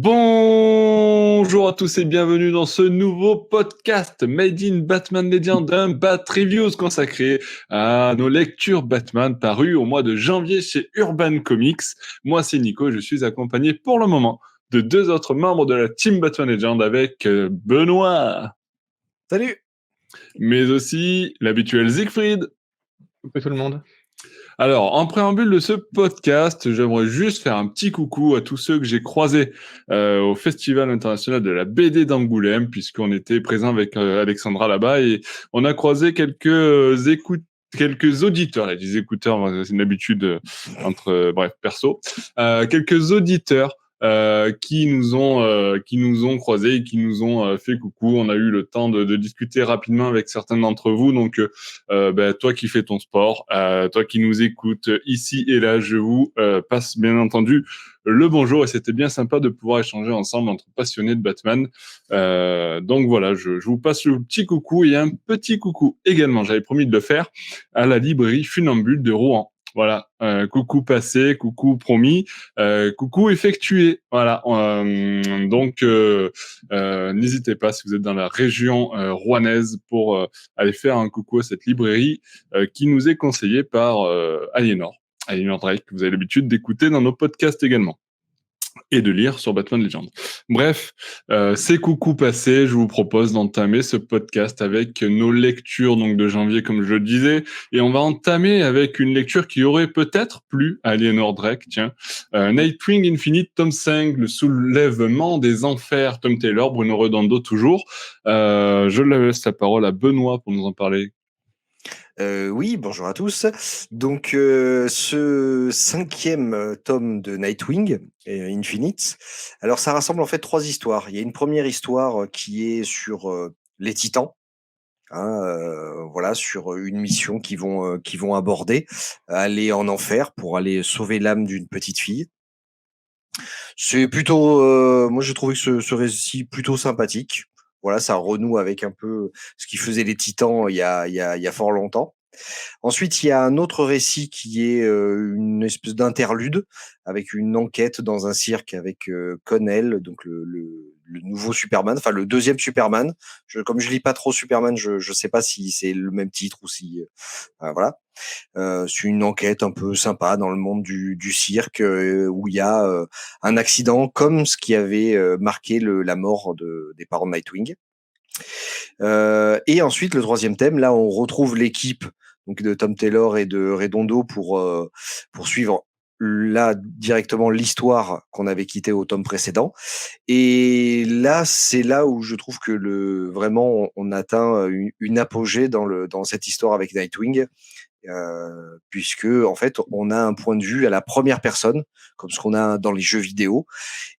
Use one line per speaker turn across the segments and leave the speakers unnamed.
Bonjour à tous et bienvenue dans ce nouveau podcast Made in Batman Legend, un Bat Reviews consacré à nos lectures Batman parues au mois de janvier chez Urban Comics. Moi c'est Nico, je suis accompagné pour le moment de deux autres membres de la team Batman Legend avec Benoît.
Salut.
Mais aussi l'habituel Siegfried.
Coucou tout le monde.
Alors, en préambule de ce podcast, j'aimerais juste faire un petit coucou à tous ceux que j'ai croisés au Festival international de la BD d'Angoulême, puisqu'on était présent avec Alexandra là-bas, et on a croisé quelques auditeurs, là, des écouteurs, c'est une habitude bref, perso, quelques auditeurs qui nous ont croisés et qui nous ont fait coucou. On a eu le temps de discuter rapidement avec certains d'entre vous. Donc, toi qui fais ton sport, toi qui nous écoutes ici et là, je vous passe bien entendu le bonjour. Et c'était bien sympa de pouvoir échanger ensemble entre passionnés de Batman. Donc voilà, je vous passe le petit coucou et un petit coucou également, j'avais promis de le faire, à la librairie Funambule de Rouen. Voilà, coucou passé, coucou promis, coucou effectué. Voilà, donc n'hésitez pas si vous êtes dans la région rouennaise pour aller faire un coucou à cette librairie qui nous est conseillée par Aliénor Drake, que vous avez l'habitude d'écouter dans nos podcasts également et de lire sur Batman Legend. Bref, c'est coucou passé, je vous propose d'entamer ce podcast avec nos lectures donc de janvier, comme je le disais, et on va entamer avec une lecture qui aurait peut-être plu à Aliénor Drake, tiens, Nightwing Infinite, tome 5, le soulèvement des enfers, Tom Taylor, Bruno Redondo toujours. Je laisse la parole à Benoît pour nous en parler.
Oui, bonjour à tous. Donc, ce 5e tome de Nightwing, Infinite, alors ça rassemble en fait 3 histoires. Il y a une première histoire qui est sur les Titans, voilà, sur une mission qu'ils vont aborder, aller en enfer pour aller sauver l'âme d'une petite fille. C'est plutôt, moi j'ai trouvé que ce récit plutôt sympathique. Voilà, ça renoue avec un peu ce qui faisait les Titans il y a fort longtemps. Ensuite, il y a un autre récit qui est une espèce d'interlude avec une enquête dans un cirque avec Connell, donc le nouveau Superman, enfin le deuxième Superman. Comme je lis pas trop Superman, je sais pas si c'est le même titre ou si voilà. C'est une enquête un peu sympa dans le monde du cirque où il y a un accident comme ce qui avait marqué la mort des parents de Nightwing. Et ensuite, le 3e thème, là, on retrouve l'équipe donc de Tom Taylor et de Redondo pour suivre là directement l'histoire qu'on avait quittée au tome précédent. Et là, c'est là où je trouve que vraiment on atteint une apogée dans cette histoire avec Nightwing. Puisque en fait on a un point de vue à la première personne comme ce qu'on a dans les jeux vidéo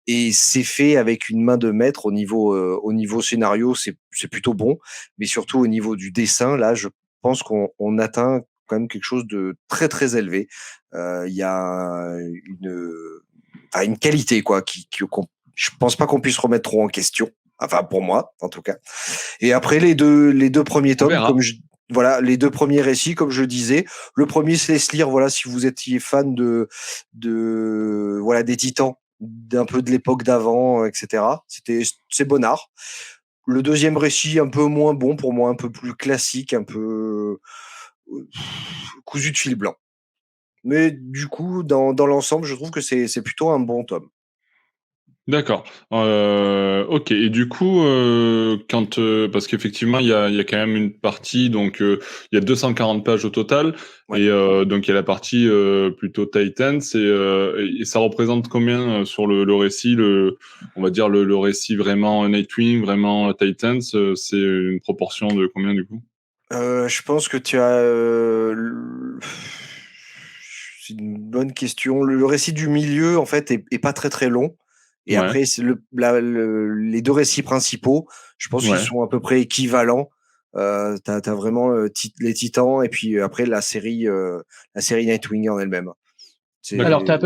et c'est fait avec une main de maître au niveau scénario, c'est plutôt bon, mais surtout au niveau du dessin, là je pense qu'on atteint quand même quelque chose de très très élevé. Il y a une qualité quoi je pense pas qu'on puisse remettre trop en question, enfin pour moi en tout cas. Et après les deux premiers tomes, voilà, les 2 premiers récits, comme je disais. Le premier se laisse lire, voilà, si vous étiez fan voilà, des Titans, d'un peu de l'époque d'avant, etc. C'est bonnard. Le deuxième récit, un peu moins bon pour moi, un peu plus classique, un peu cousu de fil blanc. Mais du coup, dans l'ensemble, je trouve que c'est plutôt un bon tome.
D'accord. Ok. Et du coup, parce qu'effectivement, il y a quand même une partie, donc il y a 240 pages au total, ouais. Et donc il y a la partie plutôt Titans, et ça représente combien sur le récit, on va dire le récit vraiment Nightwing, vraiment Titans, c'est une proportion de combien du coup?
Je pense que tu as. C'est une bonne question. Le récit du milieu, en fait, est pas très très long. Et ouais. Après, c'est les 2 récits principaux, je pense qu'ils sont à peu près équivalents. T'as vraiment les Titans et puis après la série Nightwing en elle-même.
Alors, t'as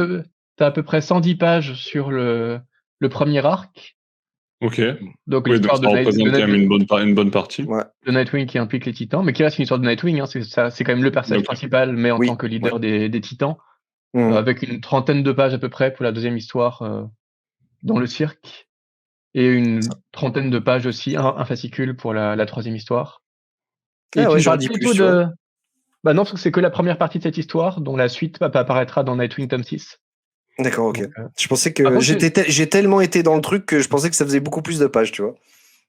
à peu près 110 pages sur le premier arc.
Ok.
Donc, l'histoire
ça représente quand même une bonne partie.
Ouais. De Nightwing qui implique les Titans, mais qui reste une histoire de Nightwing. Hein, c'est quand même le personnage principal, mais en tant que leader des Titans, avec une 30aine de pages à peu près pour la deuxième histoire. dans le cirque, et une trentaine de pages aussi, un fascicule pour la troisième histoire. Et
Ah
tu
ouais,
ne
j'aurais
parles
dit
pas du
plus,
tout
tu vois.
de... Bah non, parce que c'est que la première partie de cette histoire, dont la suite apparaîtra dans Nightwing tome 6.
D'accord, ok.
Donc,
Je pensais
par
que
contre,
j'ai tellement été dans le truc que je pensais que ça faisait beaucoup plus de pages, tu vois.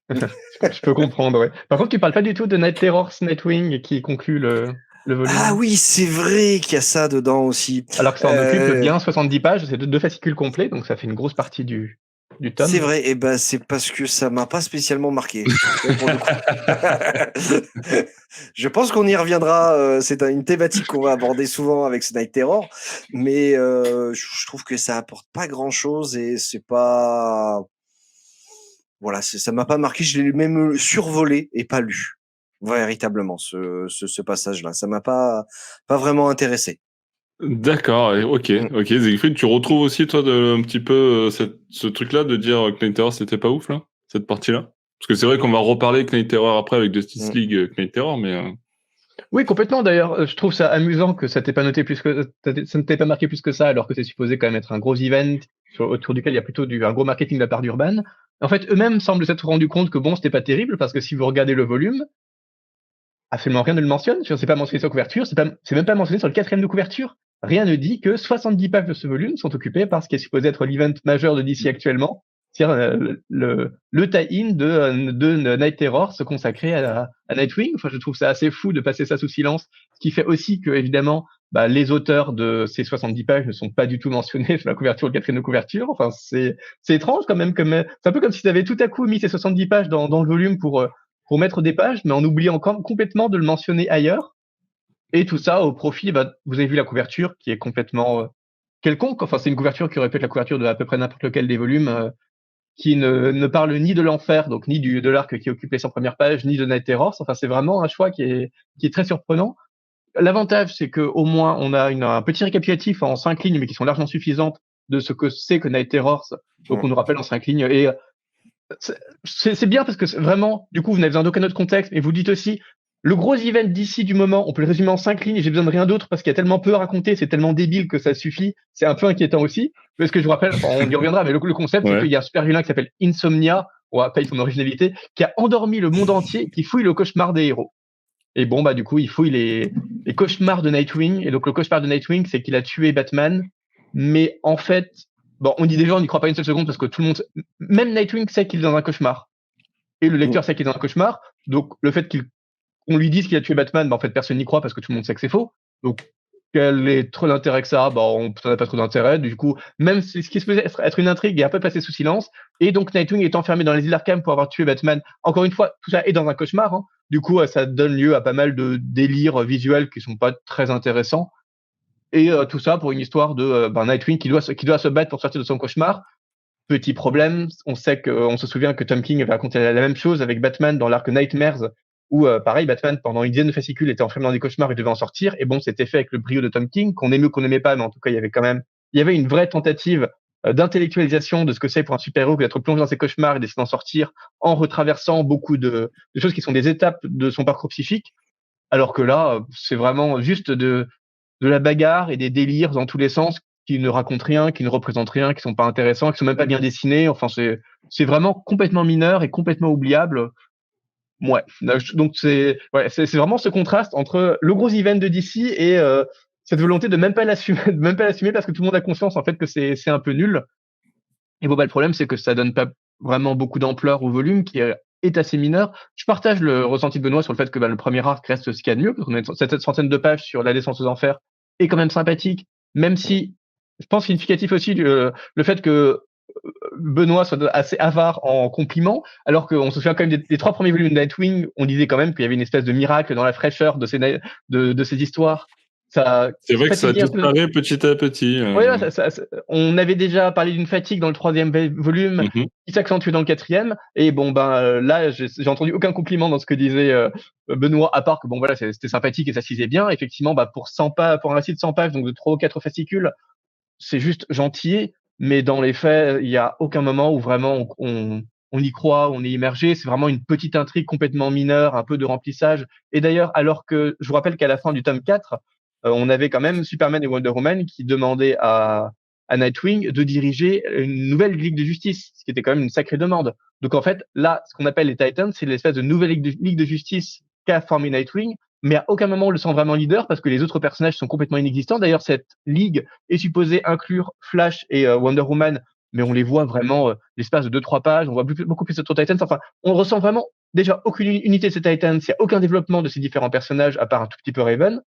je peux comprendre, ouais. Par contre, tu parles pas du tout de Night Terrors Nightwing qui conclut le
Ah
volume.
oui, c'est vrai qu'il y a ça dedans aussi.
Alors que ça en occupe bien 70 pages, c'est deux fascicules complets, donc ça fait une grosse partie du
C'est
tome.
vrai, et ben c'est parce que ça m'a pas spécialement marqué. Tu vois, pour le coup. Je pense qu'on y reviendra. C'est une thématique qu'on va aborder souvent avec ce Night Terror, mais je trouve que ça apporte pas grand chose et c'est pas. Voilà, ça m'a pas marqué. Je l'ai même survolé et pas lu véritablement ce passage-là. Ça m'a pas vraiment intéressé.
D'accord, ok,
Mm.
ok. Siegfried, tu retrouves aussi, toi, un petit peu ce truc-là de dire que Night Terror, c'était pas ouf, là, cette partie-là? Parce que c'est vrai qu'on va reparler Night Terror après avec Justice
Mm.
League Night Terror, mais...
Oui, complètement. D'ailleurs, je trouve ça amusant que ça t'ait pas noté plus que ça ne t'ait pas marqué plus que ça, alors que c'est supposé quand même être un gros event autour duquel il y a plutôt un gros marketing de la part d'Urban. En fait, eux-mêmes semblent s'être rendus compte que bon, c'était pas terrible parce que si vous regardez le volume, absolument rien ne le mentionne. C'est pas mentionné sur la couverture, c'est même pas mentionné sur le 4e de couverture. Rien ne dit que 70 pages de ce volume sont occupées par ce qui est supposé être l'event majeur de DC actuellement, c'est-à-dire le tie-in de Night Terror se consacrer à Nightwing. Enfin, je trouve ça assez fou de passer ça sous silence, ce qui fait aussi que, évidemment, les auteurs de ces 70 pages ne sont pas du tout mentionnés sur la couverture, le 4e de couverture. Enfin, c'est étrange quand même. C'est un peu comme si tu avais tout à coup mis ces 70 pages dans le volume pour mettre des pages, mais en oubliant complètement de le mentionner ailleurs. Et tout ça au profit, vous avez vu la couverture qui est complètement quelconque. Enfin, c'est une couverture qui aurait pu être la couverture de à peu près n'importe lequel des volumes, qui ne parle ni de l'enfer, donc ni de l'arc qui occupe les 100 premières pages, ni de Night Terrors. Enfin, c'est vraiment un choix qui est très surprenant. L'avantage, c'est qu'au moins, on a un petit récapitulatif en 5 lignes, mais qui sont largement suffisantes de ce que c'est que Night Terrors. Donc, on nous rappelle en 5 lignes. Et c'est bien parce que vraiment, du coup, vous n'avez besoin d'aucun autre contexte, et vous dites aussi, le gros event d'ici du moment, on peut le résumer en 5 lignes, et j'ai besoin de rien d'autre parce qu'il y a tellement peu à raconter, c'est tellement débile que ça suffit. C'est un peu inquiétant aussi. Parce que je vous rappelle, enfin, on y reviendra, mais le concept, c'est
Ouais.
qu'il y a un super vilain qui s'appelle Insomnia, on rappelle son originalité, qui a endormi le monde entier, qui fouille le cauchemar des héros. Et bon, du coup, il fouille les cauchemars de Nightwing. Et donc, le cauchemar de Nightwing, c'est qu'il a tué Batman. Mais en fait, on dit déjà, on n'y croit pas une seule seconde parce que tout le monde, même Nightwing sait qu'il est dans un cauchemar. Et le lecteur sait qu'il est dans un cauchemar. Donc, le fait qu'on lui dise qu'il a tué Batman, en fait, personne n'y croit parce que tout le monde sait que c'est faux. Donc, quel est trop d'intérêt que ça? On n'a pas trop d'intérêt. Du coup, même ce qui se faisait être une intrigue est un peu passé sous silence. Et donc, Nightwing est enfermé dans les îles Arkham pour avoir tué Batman. Encore une fois, tout ça est dans un cauchemar. Hein. Du coup, ça donne lieu à pas mal de délires visuels qui sont pas très intéressants. Et tout ça pour une histoire de Nightwing qui doit se battre pour sortir de son cauchemar. Petit problème, on se souvient que Tom King avait raconté la même chose avec Batman dans l'arc Nightmares, où pareil, Batman pendant une dizaine de fascicules était enfermé dans des cauchemars et devait en sortir. Et bon, c'était fait avec le brio de Tom King, qu'on aimait ou qu'on n'aimait pas, mais en tout cas, il y avait une vraie tentative d'intellectualisation de ce que c'est pour un super-héros d'être plongé dans ses cauchemars et d'essayer d'en sortir en retraversant beaucoup de choses qui sont des étapes de son parcours psychique. Alors que là, c'est vraiment juste de la bagarre et des délires dans tous les sens qui ne racontent rien, qui ne représentent rien, qui sont pas intéressants, qui sont même pas bien dessinés. Enfin, c'est vraiment complètement mineur et complètement oubliable. Ouais. Donc c'est vraiment ce contraste entre le gros event de DC et cette volonté de même pas l'assumer, de même pas l'assumer parce que tout le monde a conscience en fait que c'est un peu nul. Et bon, le problème c'est que ça donne pas vraiment beaucoup d'ampleur au volume qui est assez mineur. Je partage le ressenti de Benoît sur le fait que le premier arc reste ce qu'il y a de mieux, parce qu'on a cette centaine de pages sur la descente aux enfers est quand même sympathique, même si je pense significatif aussi le fait que Benoît soit assez avare en compliments, alors qu'on se souvient quand même des 3 premiers volumes de Nightwing, on disait quand même qu'il y avait une espèce de miracle dans la fraîcheur de ces histoires. Ça
C'est vrai que ça
fatiguait un peu.
disparaît petit à petit.
Ouais, on avait déjà parlé d'une fatigue dans le 3e volume qui s'accentue dans le 4e. Et là, j'ai entendu aucun compliment dans ce que disait Benoît, à part que c'était sympathique et ça se lisait bien. Effectivement, pour un récit de 100 pages, donc de 3 ou 4 fascicules, c'est juste gentil. Mais dans les faits, il y a aucun moment où vraiment on y croit, on est immergé. C'est vraiment une petite intrigue complètement mineure, un peu de remplissage. Et d'ailleurs, alors que je vous rappelle qu'à la fin du tome 4, on avait quand même Superman et Wonder Woman qui demandaient à à Nightwing de diriger une nouvelle Ligue de Justice, ce qui était quand même une sacrée demande. Donc en fait, là, ce qu'on appelle les Titans, c'est l'espèce de nouvelle Ligue de Justice qu'a formé Nightwing, mais à aucun moment on le sent vraiment leader parce que les autres personnages sont complètement inexistants. D'ailleurs, cette ligue est supposée inclure Flash et Wonder Woman, mais on les voit vraiment l'espace de 2-3 pages. On voit beaucoup plus de Titans. Enfin, on ressent vraiment déjà aucune unité de ces Titans. Il n'y a aucun développement de ces différents personnages à part un tout petit peu Raven.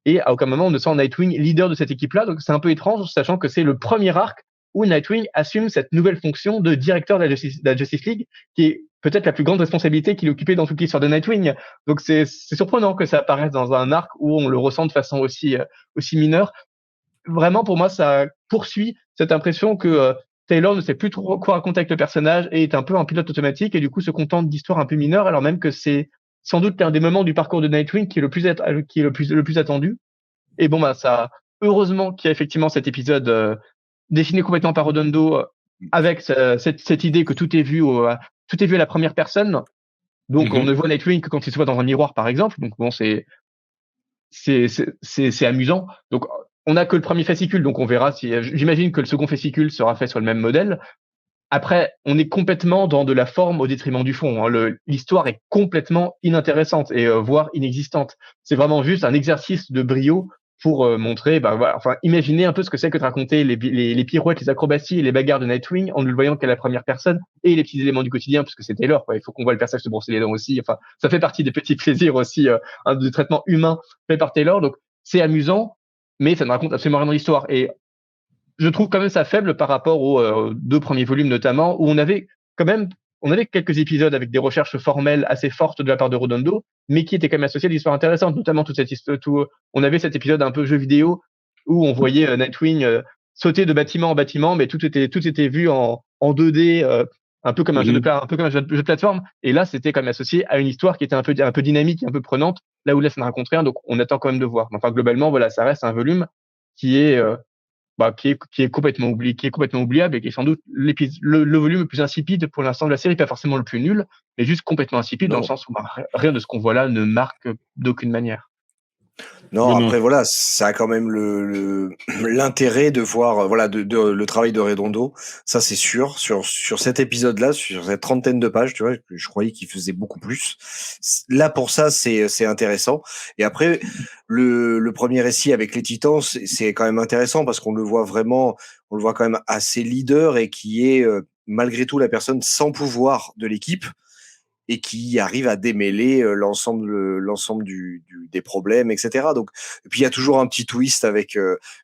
Et à aucun moment on ne sent Nightwing leader de cette équipe-là. Donc c'est un peu étrange, sachant que c'est le premier arc où Nightwing assume cette nouvelle fonction de directeur de la Justice League, qui est peut-être la plus grande responsabilité qu'il occupait dans toute l'histoire de Nightwing. Donc c'est surprenant que ça apparaisse dans un arc où on le ressent de façon aussi mineure. Vraiment, pour moi, ça poursuit cette impression que Taylor ne sait plus trop quoi raconter avec le personnage et est un peu en pilote automatique et du coup se contente d'histoires un peu mineures, alors même que c'est sans doute l'un des moments du parcours de Nightwing qui est le plus attendu. Et bon, bah, ça, heureusement qu'il y a effectivement cet épisode dessiné complètement par Redondo avec cette idée que tout est vu à la première personne. Donc, on ne voit Nightwing que quand il se voit dans un miroir, par exemple. Donc, bon, c'est amusant. Donc, on n'a que le premier fascicule, donc on verra si, j'imagine que le second fascicule sera fait sur le même modèle. Après, on est complètement dans de la forme au détriment du fond. Hein. L'histoire est complètement inintéressante et voire inexistante. C'est vraiment juste un exercice de brio pour montrer, voilà, enfin, imaginez un peu ce que c'est que de raconter les pirouettes, les acrobaties et les bagarres de Nightwing en ne le voyant qu'à la première personne et les petits éléments du quotidien, puisque c'est Taylor, quoi. Il faut qu'on voit le personnage se brosser les dents aussi. Enfin, ça fait partie des petits plaisirs aussi, du traitement humain fait par Taylor. Donc, c'est amusant, mais ça ne raconte absolument rien dans l'histoire. Et je trouve quand même ça faible par rapport aux 2 premiers volumes notamment, où on avait quelques épisodes avec des recherches formelles assez fortes de la part de Redondo, mais qui étaient quand même associés à des histoires intéressantes, notamment on avait cet épisode un peu jeu vidéo où on voyait Nightwing sauter de bâtiment en bâtiment, mais tout était vu en 2D, un peu comme un jeu de plateforme. Et là, c'était quand même associé à une histoire qui était un peu dynamique, un peu prenante, là où là, ça ne raconte rien. Donc, on attend quand même de voir. Enfin, globalement, voilà, ça reste un volume qui est complètement oubliable et qui est sans doute le volume le plus insipide pour l'instant de la série, pas forcément le plus nul, mais juste complètement insipide dans le sens où rien de ce qu'on voit là ne marque d'aucune manière.
Non, après voilà, ça a quand même l'intérêt de voir le travail de Redondo, ça c'est sûr. Sur cet épisode-là, sur cette trentaine de pages, tu vois, je croyais qu'il faisait beaucoup plus. Là pour ça, c'est intéressant. Et après le premier récit avec les Titans, c'est quand même intéressant parce qu'on le voit quand même assez leader et qui est malgré tout la personne sans pouvoir de l'équipe et qui arrive à démêler l'ensemble des problèmes, etc. Donc, et puis il y a toujours un petit twist avec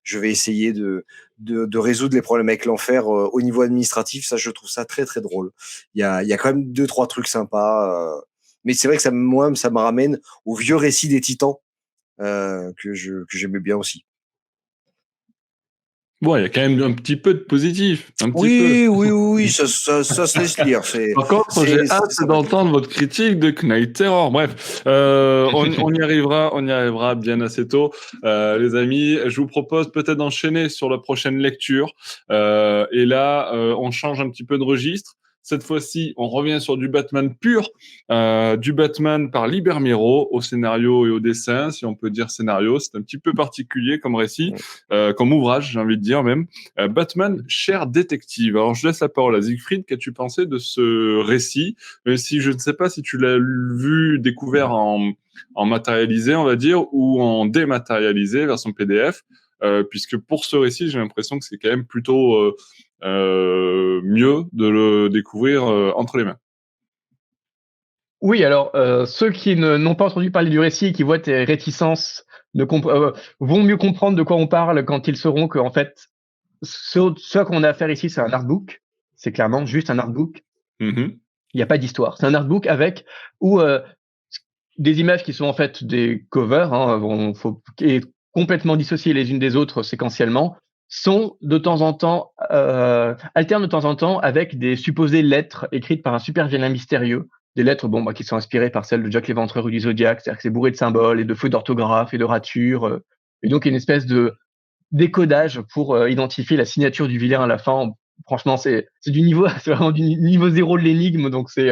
je vais essayer de résoudre les problèmes avec l'enfer au niveau administratif. Ça, je trouve ça très très drôle. Il y a quand même 2-3 trucs sympas, mais c'est vrai que ça me ramène au vieux récit des Titans que j'aimais bien aussi.
Bon, il y a quand même un petit peu de positif.
Oui, ça se laisse lire.
Par contre, j'ai hâte d'entendre votre critique de Knight Terror. Bref, on y arrivera bien assez tôt. Les amis, je vous propose peut-être d'enchaîner sur la prochaine lecture. Et là, on change un petit peu de registre. Cette fois-ci, on revient sur du Batman pur, du Batman par Lee Bermero au scénario et au dessin, si on peut dire scénario. C'est un petit peu particulier comme récit, comme ouvrage, j'ai envie de dire même. Batman, cher détective. Alors, je laisse la parole à Siegfried. Qu'as-tu pensé de ce récit? Si je ne sais pas si tu l'as découvert en matérialisé, on va dire, ou en dématérialisé, version PDF, puisque pour ce récit, j'ai l'impression que c'est quand même plutôt mieux de le découvrir entre les mains.
Oui, alors ceux qui n'ont pas entendu parler du récit et qui voient tes réticences vont mieux comprendre de quoi on parle quand ils sauront que en fait ce qu'on a à faire ici, c'est un artbook. C'est clairement juste un artbook. Il n'y a pas d'histoire. C'est un artbook avec des images qui sont en fait des covers, et complètement dissociées les unes des autres séquentiellement, sont de temps en temps alternent de temps en temps avec des supposées lettres écrites par un super vilain mystérieux. Des lettres qui sont inspirées par celles de Jack l'Éventreur ou du Zodiac, c'est-à-dire que c'est bourré de symboles et de fautes d'orthographe et de ratures, et donc une espèce de décodage pour identifier la signature du vilain à la fin. Franchement, c'est c'est vraiment du niveau 0 de l'énigme, donc c'est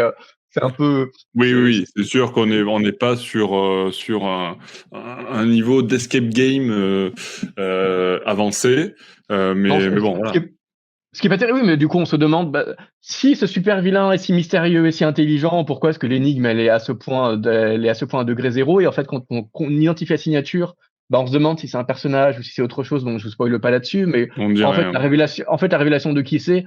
un peu.
Oui, c'est sûr qu'on n'est pas sur un niveau d'escape game avancé, mais bon, voilà.
Ce qui est pas terrible, oui, mais du coup, on se demande, si ce super vilain est si mystérieux et si intelligent, pourquoi est-ce que l'énigme, elle est à ce point à degré zéro? Et en fait, quand on identifie la signature, on se demande si c'est un personnage ou si c'est autre chose, donc je spoile pas là-dessus, mais
On ne dit
en fait,
rien.
la révélation de qui c'est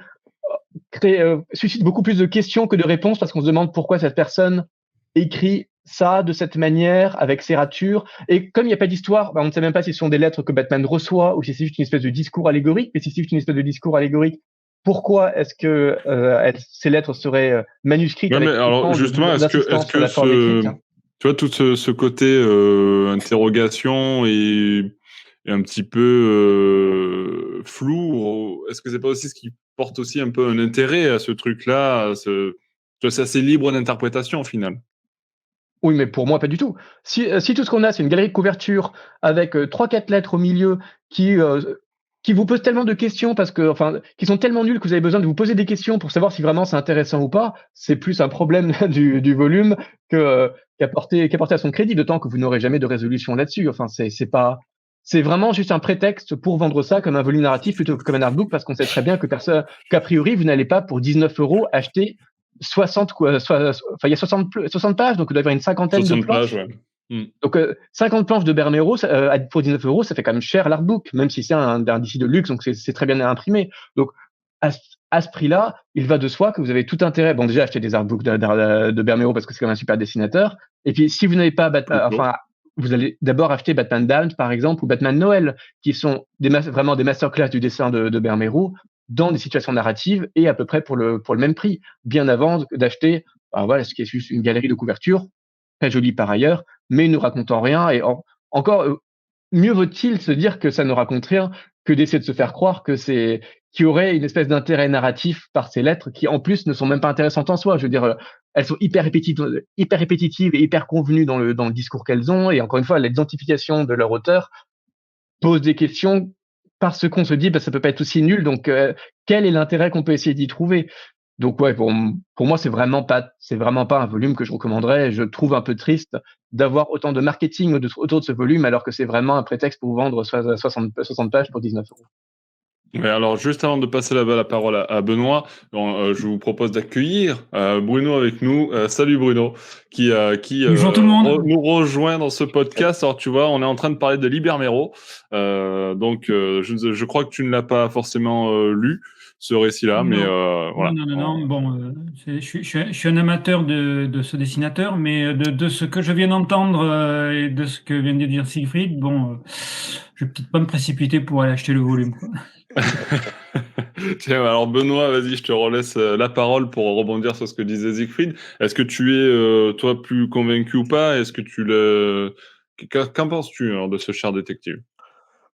suscite beaucoup plus de questions que de réponses parce qu'on se demande pourquoi cette personne écrit ça de cette manière, avec ces ratures. Et comme il n'y a pas d'histoire, on ne sait même pas si ce sont des lettres que Batman reçoit ou si c'est juste une espèce de discours allégorique. Mais si c'est juste une espèce de discours allégorique, pourquoi est-ce que ces lettres seraient manuscrites
Ouais, mais
avec
alors
autant
justement, est-ce
d'insistance sur
que
la forme écrite, hein?
tu vois, tout ce côté interrogation et un petit peu flou, est-ce que c'est pas aussi ce qui porte aussi un peu un intérêt à ce truc-là, tu vois, c'est assez libre d'interprétation au final.
Oui, mais pour moi, pas du tout. Si tout ce qu'on a, c'est une galerie de couverture avec 3-4 lettres au milieu qui vous posent tellement de questions qui sont tellement nulles que vous avez besoin de vous poser des questions pour savoir si vraiment c'est intéressant ou pas, c'est plus un problème du volume qu'à porter à son crédit, d'autant que vous n'aurez jamais de résolution là-dessus. Enfin, c'est vraiment juste un prétexte pour vendre ça comme un volume narratif plutôt que comme un artbook parce qu'on sait très bien qu'a priori, vous n'allez pas pour 19 € acheter 60 il y a 60 pages, donc il doit y avoir une cinquantaine de
60
planches.
pages, ouais.
Donc 50 planches de Bermero pour 19 €, ça fait quand même cher l'artbook, même si c'est un DC de luxe, donc c'est très bien imprimé. Donc à ce prix-là, il va de soi que vous avez tout intérêt. Bon, déjà acheter des artbooks de Bermero parce que c'est quand même un super dessinateur. Et puis si vous n'avez pas, vous allez d'abord acheter Batman Damned par exemple ou Batman Noël, qui sont vraiment des masterclass du dessin de Bermero dans des situations narratives et à peu près pour le même prix, bien avant d'acheter ce qui est juste une galerie de couverture, très jolie par ailleurs, mais ne racontant rien. Et encore, mieux vaut-il se dire que ça ne raconte rien que d'essayer de se faire croire qu'il y aurait une espèce d'intérêt narratif par ces lettres qui, en plus, ne sont même pas intéressantes en soi. Je veux dire, elles sont hyper répétitives et hyper convenues dans le discours qu'elles ont. Et encore une fois, l'identification de leur auteur pose des questions parce qu'on se dit, ça peut pas être aussi nul. Donc, quel est l'intérêt qu'on peut essayer d'y trouver? Donc ouais, pour moi, c'est vraiment pas un volume que je recommanderais. Je trouve un peu triste d'avoir autant de marketing autour de ce volume, alors que c'est vraiment un prétexte pour vendre 60 pages pour 19 €.
Mais alors, juste avant de passer la parole à Benoît, je vous propose d'accueillir Bruno avec nous. Salut Bruno, qui
Bonjour tout le monde.
nous rejoint dans ce podcast. Alors, tu vois, on est en train de parler de Libermero. Donc, je crois que tu ne l'as pas forcément lu, ce récit-là, mais voilà.
Non. Bon, je suis un amateur de ce dessinateur, mais de ce que je viens d'entendre et de ce que vient de dire Siegfried, bon, je vais peut-être pas me précipiter pour aller acheter le volume, quoi.
Tiens, alors Benoît, vas-y, je te relaisse la parole pour rebondir sur ce que disait Siegfried. Est-ce que tu es, toi, plus convaincu ou pas? Est-ce que qu'en penses-tu de ce cher détective?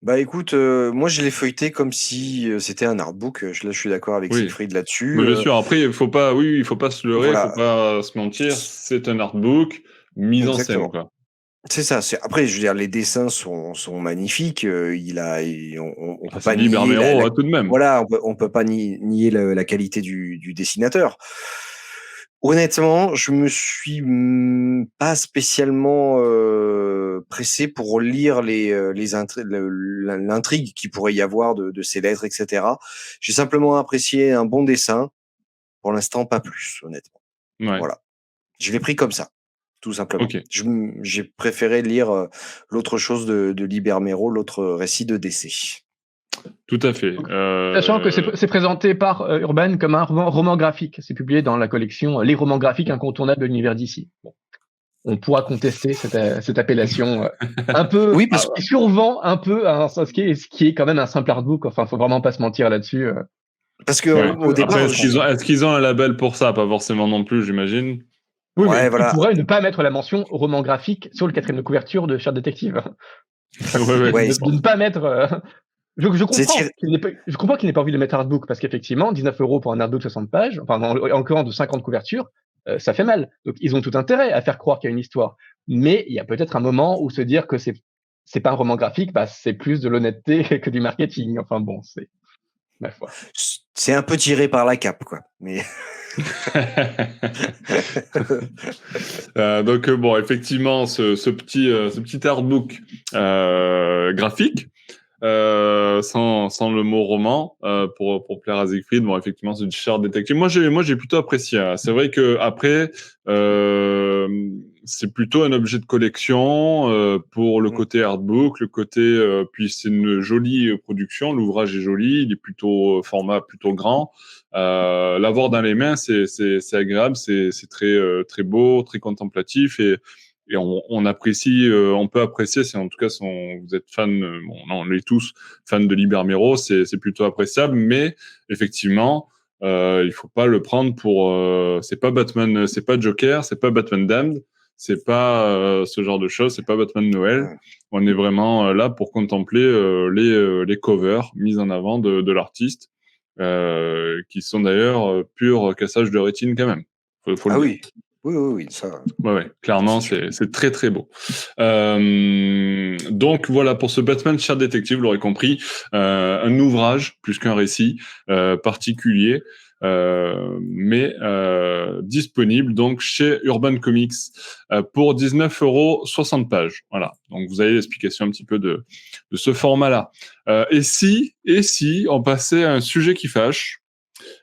Bah écoute, moi je l'ai feuilleté comme si c'était un artbook. Là, je suis d'accord avec
Oui.
Siegfried là-dessus.
Mais bien sûr, après, il faut pas se leurrer,
Voilà.
faut pas se mentir. C'est un artbook mis en scène,
Exactement.
quoi.
C'est ça. Après, je veux dire, les dessins sont magnifiques. On peut
C'est
pas nier
Libermero, tout de même.
voilà, on peut pas nier la qualité du dessinateur. Honnêtement, je me suis pas spécialement pressé pour lire l'intrigue qu'il pourrait y avoir de ces lettres, etc. J'ai simplement apprécié un bon dessin. Pour l'instant, pas plus, honnêtement.
Ouais.
Voilà. Je l'ai pris comme ça, tout simplement.
Ok.
J'ai préféré lire l'autre chose de Libermero, l'autre récit de DC.
Tout à fait.
Sachant que c'est présenté par Urban comme un roman graphique. C'est publié dans la collection Les romans graphiques incontournables de l'univers d'ici. Bon. On pourra contester cette appellation un peu qui survend un peu à ce qui est quand même un simple artbook. Enfin, faut vraiment pas se mentir là-dessus.
Parce que
au
départ,
après, est-ce qu'ils ont un label pour ça? Pas forcément non plus, j'imagine.
Oui, mais
voilà.
ils pourraient ne pas mettre la mention roman graphique sur le 4e de couverture de Cher Détective. De ne pas mettre. Je comprends qu'il n'ait pas envie de mettre artbook parce qu'effectivement, 19 € pour un artbook 60 pages, enfin, en de 50 couvertures, ça fait mal. Donc, ils ont tout intérêt à faire croire qu'il y a une histoire. Mais il y a peut-être un moment où se dire que c'est pas un roman graphique, c'est plus de l'honnêteté que du marketing. Enfin bon, c'est ma foi.
C'est un peu tiré par la cape, quoi. Mais
donc bon, effectivement, ce petit artbook graphique. sans le mot roman, pour plaire à Siegfried. Bon, effectivement, c'est du Shard Detective. Moi, j'ai plutôt apprécié. Hein. C'est vrai que après, c'est plutôt un objet de collection pour le côté artbook, le côté. Puis c'est une jolie production. L'ouvrage est joli. Il est plutôt format plutôt grand. L'avoir dans les mains, c'est agréable. C'est très beau, très contemplatif et on apprécie, on peut apprécier, si en tout cas vous êtes fan, bon, non, on est tous fans de Liber Mero, c'est plutôt appréciable, mais effectivement, il faut pas le prendre pour, c'est pas Batman, c'est pas Joker, c'est pas Batman Damned, c'est pas ce genre de choses, c'est pas Batman Noël. On est vraiment là pour contempler les covers mises en avant de l'artiste, qui sont d'ailleurs pur cassage de rétine quand même. Faut le dire.
Oui. Oui, ça.
Ouais, clairement, c'est très très beau. Donc voilà pour ce Batman Shard Detective, vous l'aurez compris, un ouvrage plus qu'un récit particulier, mais disponible donc chez Urban Comics pour 19,60 € pages. Voilà. Donc vous avez l'explication un petit peu de ce format-là. Et si on passait à un sujet qui fâche.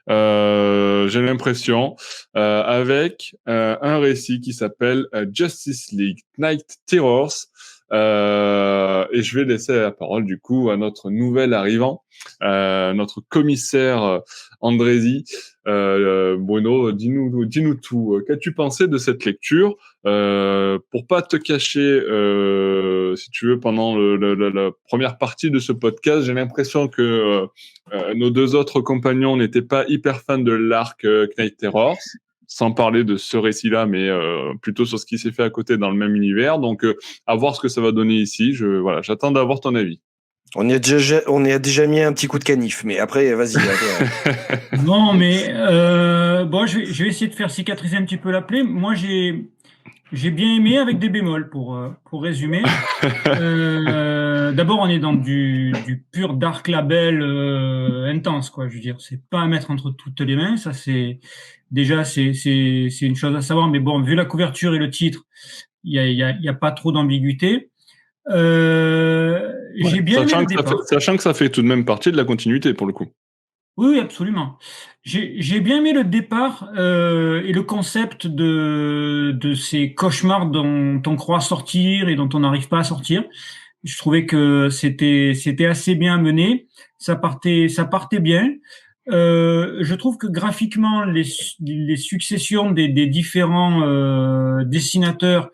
J'ai l'impression, avec un récit qui s'appelle Justice League Night Terrors. Et je vais laisser la parole du coup à notre nouvel arrivant, notre commissaire Andrézy. Bruno, dis-nous tout. Qu'as-tu pensé de cette lecture? Pour pas te cacher, si tu veux, pendant la première partie de ce podcast, j'ai l'impression que nos deux autres compagnons n'étaient pas hyper fans de l'arc Knight Terrors, sans parler de ce récit-là, mais plutôt sur ce qui s'est fait à côté dans le même univers. Donc, à voir ce que ça va donner ici. Voilà, j'attends d'avoir ton avis.
On y a déjà mis un petit coup de canif, mais après, vas-y.
Non, mais bon, je vais essayer de faire cicatriser un petit peu la plaie. Moi, j'ai bien aimé avec des bémols pour résumer. D'abord, on est dans du pur dark label intense, quoi. Je veux dire, c'est pas à mettre entre toutes les mains. Ça, c'est une chose à savoir. Mais bon, vu la couverture et le titre, il y a pas trop d'ambiguïté. J'ai bien aimé le départ.
Sachant que ça fait tout de même partie de la continuité pour le coup.
Oui, absolument. J'ai bien aimé le départ et le concept de ces cauchemars dont on croit sortir et dont on n'arrive pas à sortir. Je trouvais que c'était assez bien mené. Ça partait bien. Je trouve que graphiquement, les successions des différents dessinateurs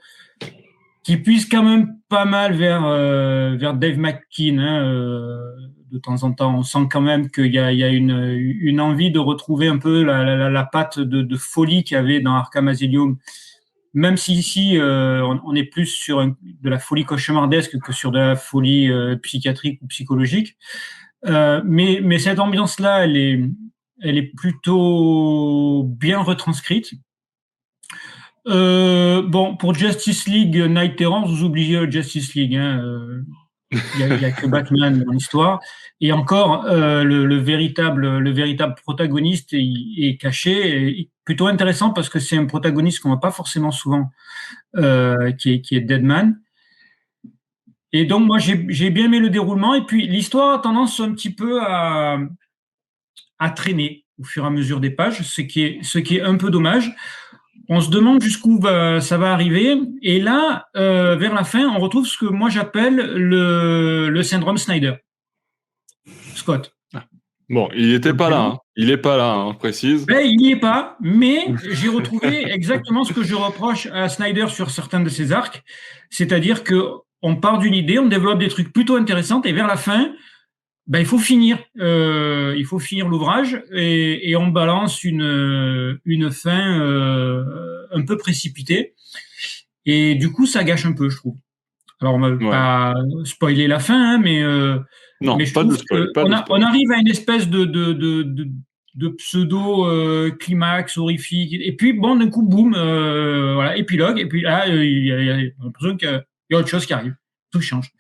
qui puissent quand même pas mal vers Dave McKean. De temps en temps, on sent quand même qu'il y a une envie de retrouver un peu la patte de folie qu'il y avait dans Arkham Asylum, même si ici on est plus sur de la folie cauchemardesque que sur de la folie psychiatrique ou psychologique. Mais cette ambiance-là, elle est plutôt bien retranscrite. Bon, pour Justice League Night Terrors, vous oubliez Justice League. Il y a que Batman dans l'histoire. Et encore, le véritable protagoniste est caché. Et plutôt intéressant parce que c'est un protagoniste qu'on voit pas forcément souvent, qui est Deadman. Et donc, moi, j'ai bien aimé le déroulement. Et puis, l'histoire a tendance un petit peu à traîner au fur et à mesure des pages, ce qui est un peu dommage. On se demande jusqu'où ça va arriver. Et là, vers la fin, on retrouve ce que moi j'appelle le syndrome Snyder. Scott.
Bon, il n'était pas là. Hein. Il n'est pas là, on précise.
Ben, il n'y est pas, mais j'ai retrouvé exactement ce que je reproche à Snyder sur certains de ses arcs. C'est-à-dire qu'on part d'une idée, on développe des trucs plutôt intéressants, et vers la fin, ben, il faut finir l'ouvrage et on balance une fin un peu précipitée et du coup ça gâche un peu, je trouve. Alors on va pas spoiler la fin, hein, mais
non,
je trouve on arrive à une espèce de pseudo climax horrifique et puis bon d'un coup boum, voilà, épilogue et puis là il y a l'impression qu'il y a autre chose qui arrive, tout change.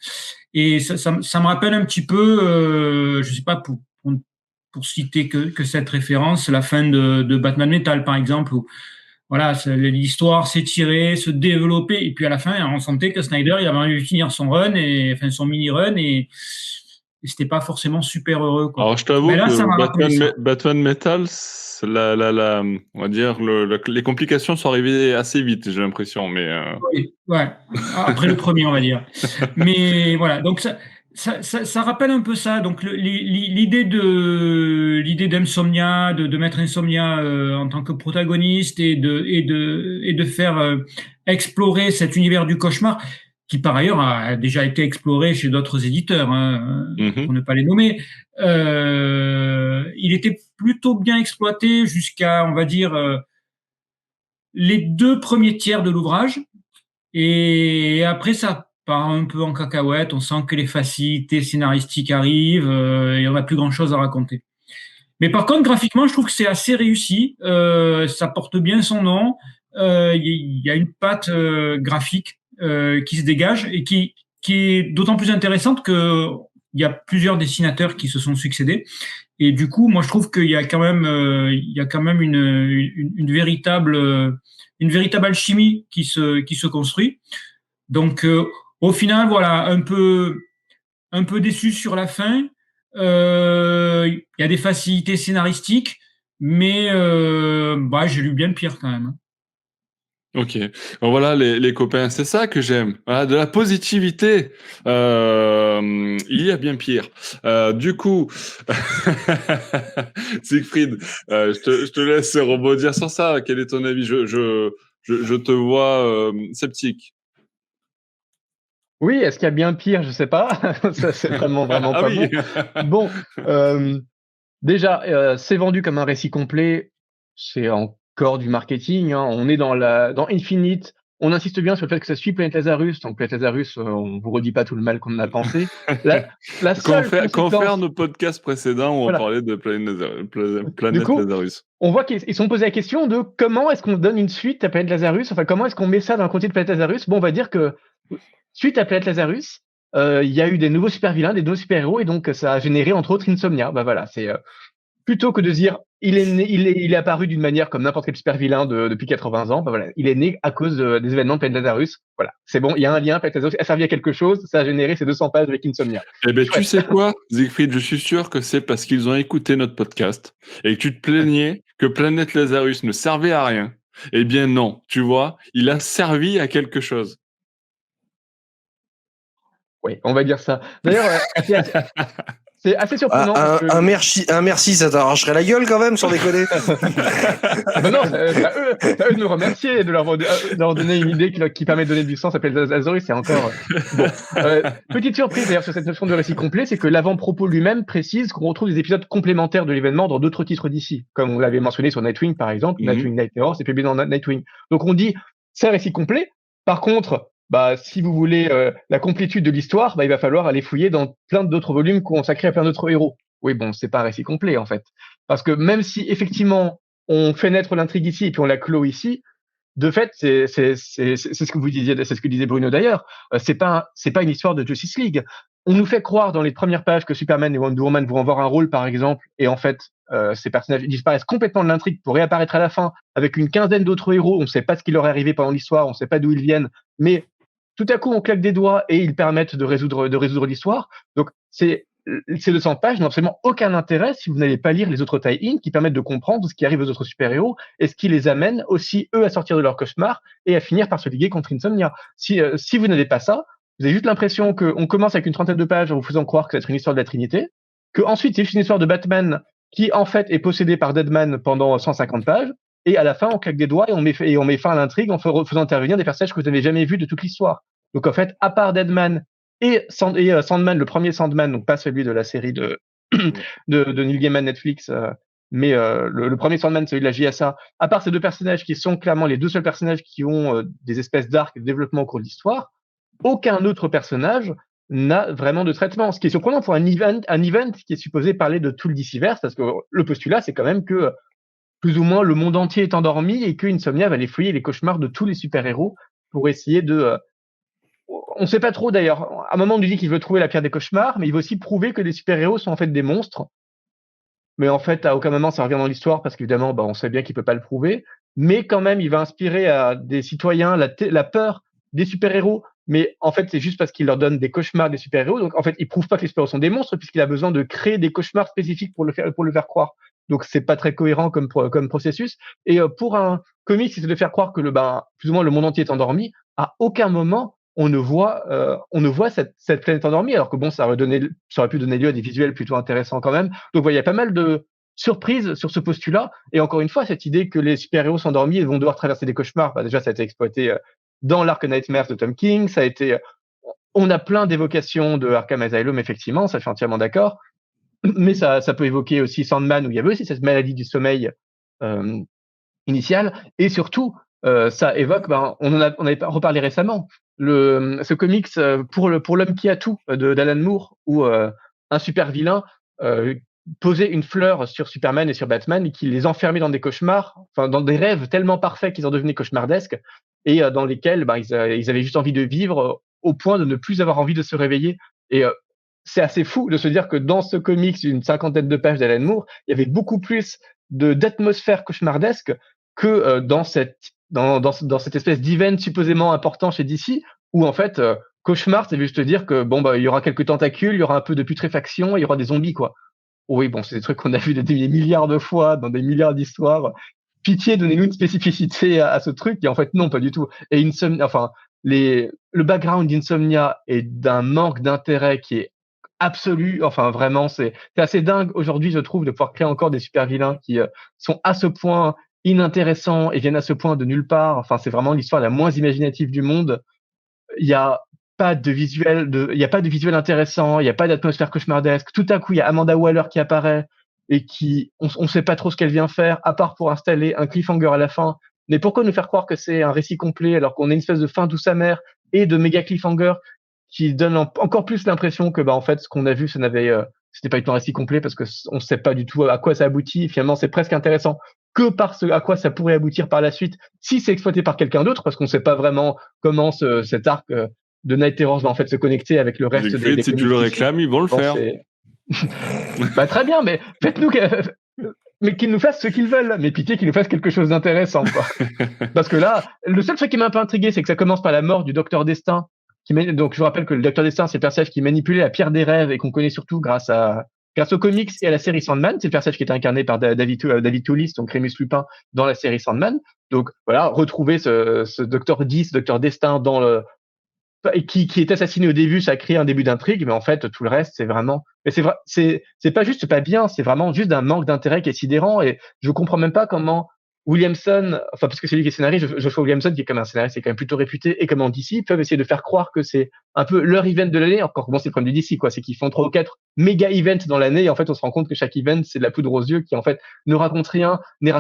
Et ça me rappelle un petit peu, je sais pas, pour citer que cette référence, la fin de Batman Metal, par exemple, où voilà, l'histoire s'étirait, se développait, et puis à la fin, on sentait que Snyder, il avait envie de finir son run, son mini-run, et et c'était pas forcément super heureux, quoi.
Alors, je t'avoue
Mais là, ça
que
m'a rappelé ça.
Batman Metal, on va dire, les complications sont arrivées assez vite, j'ai l'impression, mais
Oui, ouais. Après le premier, on va dire. Mais voilà, donc ça rappelle un peu ça. Donc l'idée d'Insomnia, de mettre Insomnia en tant que protagoniste et de faire explorer cet univers du cauchemar, qui par ailleurs a déjà été exploré chez d'autres éditeurs, hein, pour ne pas les nommer. Il était plutôt bien exploité jusqu'à, on va dire, les 2 premiers tiers de l'ouvrage. Et après, ça part un peu en cacahuète. On sent que les facilités scénaristiques arrivent. Il n'y en a plus grand-chose à raconter. Mais par contre, graphiquement, je trouve que c'est assez réussi. Ça porte bien son nom. Il y a une patte graphique qui se dégage et qui est d'autant plus intéressante que il y a plusieurs dessinateurs qui se sont succédés. Et du coup, moi, je trouve qu'il y a quand même, une véritable alchimie qui se construit. Donc, au final, voilà, un peu déçu sur la fin. Il y a des facilités scénaristiques, mais j'ai lu bien pire quand même.
ok. Bon, voilà, les copains, c'est ça que j'aime. Voilà, de la positivité. Il y a bien pire. Du coup, Siegfried, je te laisse rebondir sur ça. Quel est ton avis? Je te vois sceptique.
Oui, est-ce qu'il y a bien pire? Je sais pas. Ça, c'est vraiment
Ah
pas
oui.
bon. Bon, déjà, c'est vendu comme un récit complet. C'est encore du marketing, hein. On est dans Infinite. On insiste bien sur le fait que ça suit Planète Lazarus. Donc Planète Lazarus, on vous redit pas tout le mal qu'on en a pensé. La seule
Confère
conséquence,
nos podcasts précédents où on
voilà.
parlait de
Du
Planète
coup,
Lazarus.
on voit qu'ils se sont posé la question de comment est-ce qu'on donne une suite à Planète Lazarus. Enfin, comment est-ce qu'on met ça dans le contenu de Planète Lazarus? Bon, on va dire que suite à Planète Lazarus, il y a eu des nouveaux super vilains, des nouveaux super héros, et donc ça a généré entre autres Insomnia. Bah voilà, c'est plutôt que de dire il est apparu d'une manière comme n'importe quel super vilain depuis 80 ans. Bah voilà, il est né à cause des événements de Planète Lazarus. Voilà, c'est bon, il y a un lien. Planète Lazarus a servi à quelque chose, ça a généré ces 200 pages avec Insomnia.
Eh ben, tu sais quoi, Siegfried, je suis sûr que c'est parce qu'ils ont écouté notre podcast et que tu te plaignais que Planète Lazarus ne servait à rien. Eh bien non, tu vois, il a servi à quelque chose.
Oui, on va dire ça. D'ailleurs, c'est assez surprenant.
Ah,
parce que...
un merci, ça t'arracherait la gueule quand même, sans déconner.
Ah ben non, c'est à eux de me remercier et de leur donner une idée qui permet de donner du sens à Planète Lazarus. C'est encore bon. Petite surprise d'ailleurs sur cette notion de récit complet, c'est que l'avant-propos lui-même précise qu'on retrouve des épisodes complémentaires de l'événement dans d'autres titres d'ici, comme on l'avait mentionné sur Nightwing par exemple. Nightwing Night Terror, c'est publié dans Nightwing. Donc on dit c'est un récit complet. Par contre, bah si vous voulez la complétude de l'histoire, bah il va falloir aller fouiller dans plein d'autres volumes consacrés à plein d'autres héros. Oui, bon, c'est pas un récit complet en fait, parce que même si effectivement on fait naître l'intrigue ici et puis on la clôt ici, de fait, c'est ce que vous disiez, c'est ce que disait Bruno d'ailleurs. C'est pas une histoire de Justice League. On nous fait croire dans les premières pages que Superman et Wonder Woman vont avoir un rôle, par exemple, et en fait, ces personnages disparaissent complètement de l'intrigue pour réapparaître à la fin avec une quinzaine d'autres héros. On ne sait pas ce qui leur est arrivé pendant l'histoire, on ne sait pas d'où ils viennent, mais tout à coup, on claque des doigts et ils permettent de résoudre l'histoire. Donc, ces 200 pages n'ont absolument aucun intérêt si vous n'allez pas lire les autres tie-in qui permettent de comprendre ce qui arrive aux autres super-héros et ce qui les amène aussi, eux, à sortir de leur cauchemar et à finir par se liguer contre Insomnia. Si vous n'avez pas ça, vous avez juste l'impression qu'on commence avec une trentaine de pages en vous faisant croire que c'est une histoire de la Trinité, que ensuite c'est juste une histoire de Batman qui, en fait, est possédé par Deadman pendant 150 pages, et à la fin, on claque des doigts et on met fin à l'intrigue en faisant intervenir des personnages que vous n'avez jamais vus de toute l'histoire. Donc, en fait, à part Deadman et Sandman, le premier Sandman, donc pas celui de la série de Neil Gaiman Netflix, mais le premier Sandman, celui de la JSA, à part ces deux personnages qui sont clairement les deux seuls personnages qui ont des espèces d'arcs de développement au cours de l'histoire, aucun autre personnage n'a vraiment de traitement. Ce qui est surprenant pour un event qui est supposé parler de tout le DCverse, parce que le postulat, c'est quand même que plus ou moins le monde entier est endormi et que Insomnia va aller fouiller les cauchemars de tous les super-héros pour essayer de... on ne sait pas trop d'ailleurs. À un moment, on nous dit qu'il veut trouver la pierre des cauchemars, mais il veut aussi prouver que les super-héros sont en fait des monstres. Mais en fait, à aucun moment, ça revient dans l'histoire parce qu'évidemment, on sait bien qu'il peut pas le prouver. Mais quand même, il va inspirer à des citoyens la peur des super-héros mais en fait, c'est juste parce qu'il leur donne des cauchemars des super-héros. Donc, en fait, il prouve pas que les super-héros sont des monstres, puisqu'il a besoin de créer des cauchemars spécifiques pour le faire croire. Donc, c'est pas très cohérent comme processus. Et pour un comics, c'est de faire croire que plus ou moins le monde entier est endormi. À aucun moment on ne voit cette planète endormie, alors que bon, ça aurait pu donner lieu à des visuels plutôt intéressants quand même. Donc, il y a pas mal de surprises sur ce postulat. Et encore une fois, cette idée que les super-héros sont endormis et vont devoir traverser des cauchemars, déjà, ça a été exploité dans l'Ark Nightmares de Tom King. On a plein d'évocations de Arkham Asylum, effectivement, ça je suis entièrement d'accord. Mais ça peut évoquer aussi Sandman, où il y avait aussi cette maladie du sommeil initiale. Et surtout, ça évoque, on avait reparlé récemment, ce comics pour l'homme qui a tout d'Alan Moore, où un super vilain posait une fleur sur Superman et sur Batman et qui les enfermait dans des cauchemars, enfin dans des rêves tellement parfaits qu'ils en devenaient cauchemardesques et dans lesquels ils avaient juste envie de vivre au point de ne plus avoir envie de se réveiller. Et c'est assez fou de se dire que dans ce comics d'une 50aine de pages d'Alan Moore, il y avait beaucoup plus d'atmosphère cauchemardesque que dans cette espèce d'event supposément important chez DC, où en fait cauchemar, c'est juste dire que il y aura quelques tentacules, il y aura un peu de putréfaction, il y aura des zombies quoi. Oui, bon, c'est des trucs qu'on a vu des milliards de fois dans des milliards d'histoires. Pitié, donnez-nous une spécificité à ce truc. Et en fait, non, pas du tout. Et le background d'Insomnia est d'un manque d'intérêt qui est absolu. Enfin, vraiment, c'est assez dingue aujourd'hui, je trouve, de pouvoir créer encore des super vilains qui sont à ce point inintéressants et viennent à ce point de nulle part. Enfin, c'est vraiment l'histoire la moins imaginative du monde. Il y a pas de visuel intéressant, il y a pas d'atmosphère cauchemardesque. Tout à coup, il y a Amanda Waller qui apparaît et on sait pas trop ce qu'elle vient faire, à part pour installer un cliffhanger à la fin. Mais pourquoi nous faire croire que c'est un récit complet alors qu'on a une espèce de fin douce amère et de méga cliffhanger qui donne encore plus l'impression que en fait ce qu'on a vu c'était pas du tout un récit complet parce que on sait pas du tout à quoi ça aboutit. Et finalement, c'est presque intéressant que par ce à quoi ça pourrait aboutir par la suite si c'est exploité par quelqu'un d'autre, parce qu'on sait pas vraiment comment cet arc de Night Terrors va en fait se connecter avec le reste des
si tu le réclames, ils vont le faire.
Très bien, mais faites-nous mais qu'ils nous fassent ce qu'ils veulent, mais pitié qu'ils nous fassent quelque chose d'intéressant, quoi. Parce que là, le seul truc qui m'a un peu intrigué, c'est que ça commence par la mort du Docteur Destin. Donc, je vous rappelle que le Docteur Destin, c'est le personnage qui manipulait la pierre des rêves et qu'on connaît surtout grâce aux comics et à la série Sandman. C'est le personnage qui est incarné par David Toulis, donc Remus Lupin, dans la série Sandman. Donc, voilà, retrouver ce Docteur 10, Docteur Destin qui est assassiné au début, ça a créé un début d'intrigue, mais en fait, tout le reste, c'est vraiment, mais c'est vrai, c'est pas juste pas bien, c'est vraiment juste un manque d'intérêt qui est sidérant et je comprends même pas comment Williamson, enfin, parce que c'est lui qui est scénariste, Joshua Williamson, qui est comme un scénariste, c'est quand même plutôt réputé, et comme en DC, peuvent essayer de faire croire que c'est un peu leur event de l'année. Encore, bon, c'est le problème du DC, quoi. C'est qu'ils font 3 ou 4 méga events dans l'année, et en fait, on se rend compte que chaque event, c'est de la poudre aux yeux, qui, en fait, ne raconte rien, n'est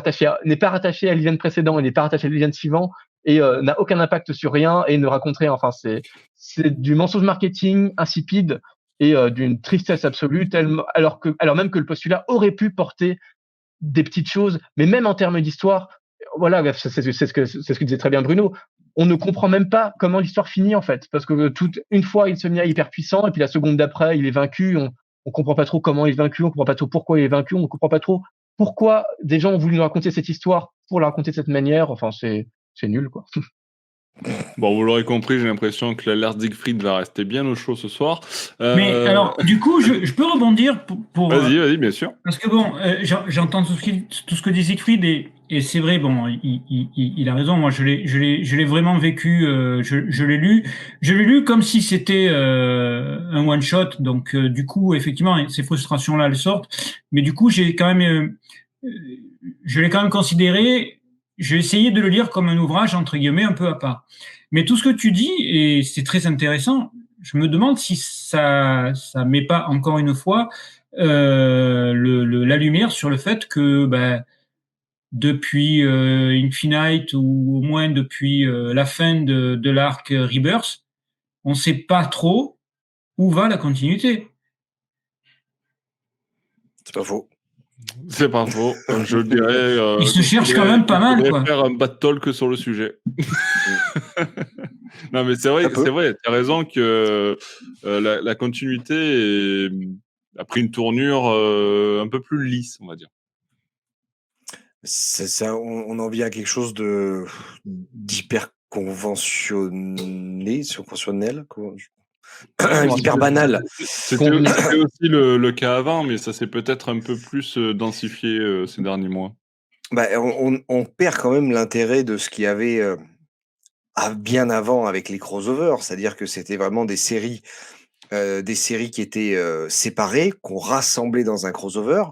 pas rattaché à l'event précédent, et n'est pas rattaché à l'event suivant, et n'a aucun impact sur rien, et ne raconte rien. Enfin, c'est du mensonge marketing insipide, et d'une tristesse absolue, alors même que le postulat aurait pu porter des petites choses, mais même en termes d'histoire, voilà, c'est ce que disait très bien Bruno. On ne comprend même pas comment l'histoire finit en fait, parce que une fois Insomnia est hyper puissant, et puis la seconde d'après il est vaincu. On comprend pas trop comment il est vaincu, on comprend pas trop pourquoi il est vaincu, on comprend pas trop pourquoi des gens ont voulu nous raconter cette histoire pour la raconter de cette manière. Enfin, c'est nul quoi.
Bon, vous l'aurez compris, j'ai l'impression que l'alerte Siegfried va rester bien au chaud ce soir.
Mais alors, du coup, je peux rebondir pour
Vas-y, bien sûr.
Parce que bon, j'entends tout ce que dit Siegfried et c'est vrai, bon, il a raison. Moi, je l'ai vraiment vécu. Je l'ai lu comme si c'était un one shot. Donc, du coup, effectivement, ces frustrations-là, elles sortent. Mais du coup, je l'ai quand même considéré. J'ai essayé de le lire comme un ouvrage entre guillemets un peu à part. Mais tout ce que tu dis et c'est très intéressant. Je me demande si ça met pas encore une fois la lumière sur le fait que depuis Infinite ou au moins depuis la fin de l'arc Rebirth, on ne sait pas trop où va la continuité.
C'est pas faux.
C'est pas faux. Je dirais.
Il se cherche quand même pas mal, quoi.
Faire un bad talk sur le sujet. Non, mais c'est vrai. T'as raison que la continuité a pris une tournure un peu plus lisse, on va dire.
C'est ça, on en vient à quelque chose d'hyper conventionnel,
Comment
hyper
tu-
banal.
C'était aussi le cas avant, mais ça s'est peut-être un peu plus densifié ces derniers mois.
Bah, on perd quand même l'intérêt de ce qu'il y avait bien avant avec les crossovers, c'est-à-dire que c'était vraiment des séries qui étaient séparées, qu'on rassemblait dans un crossover.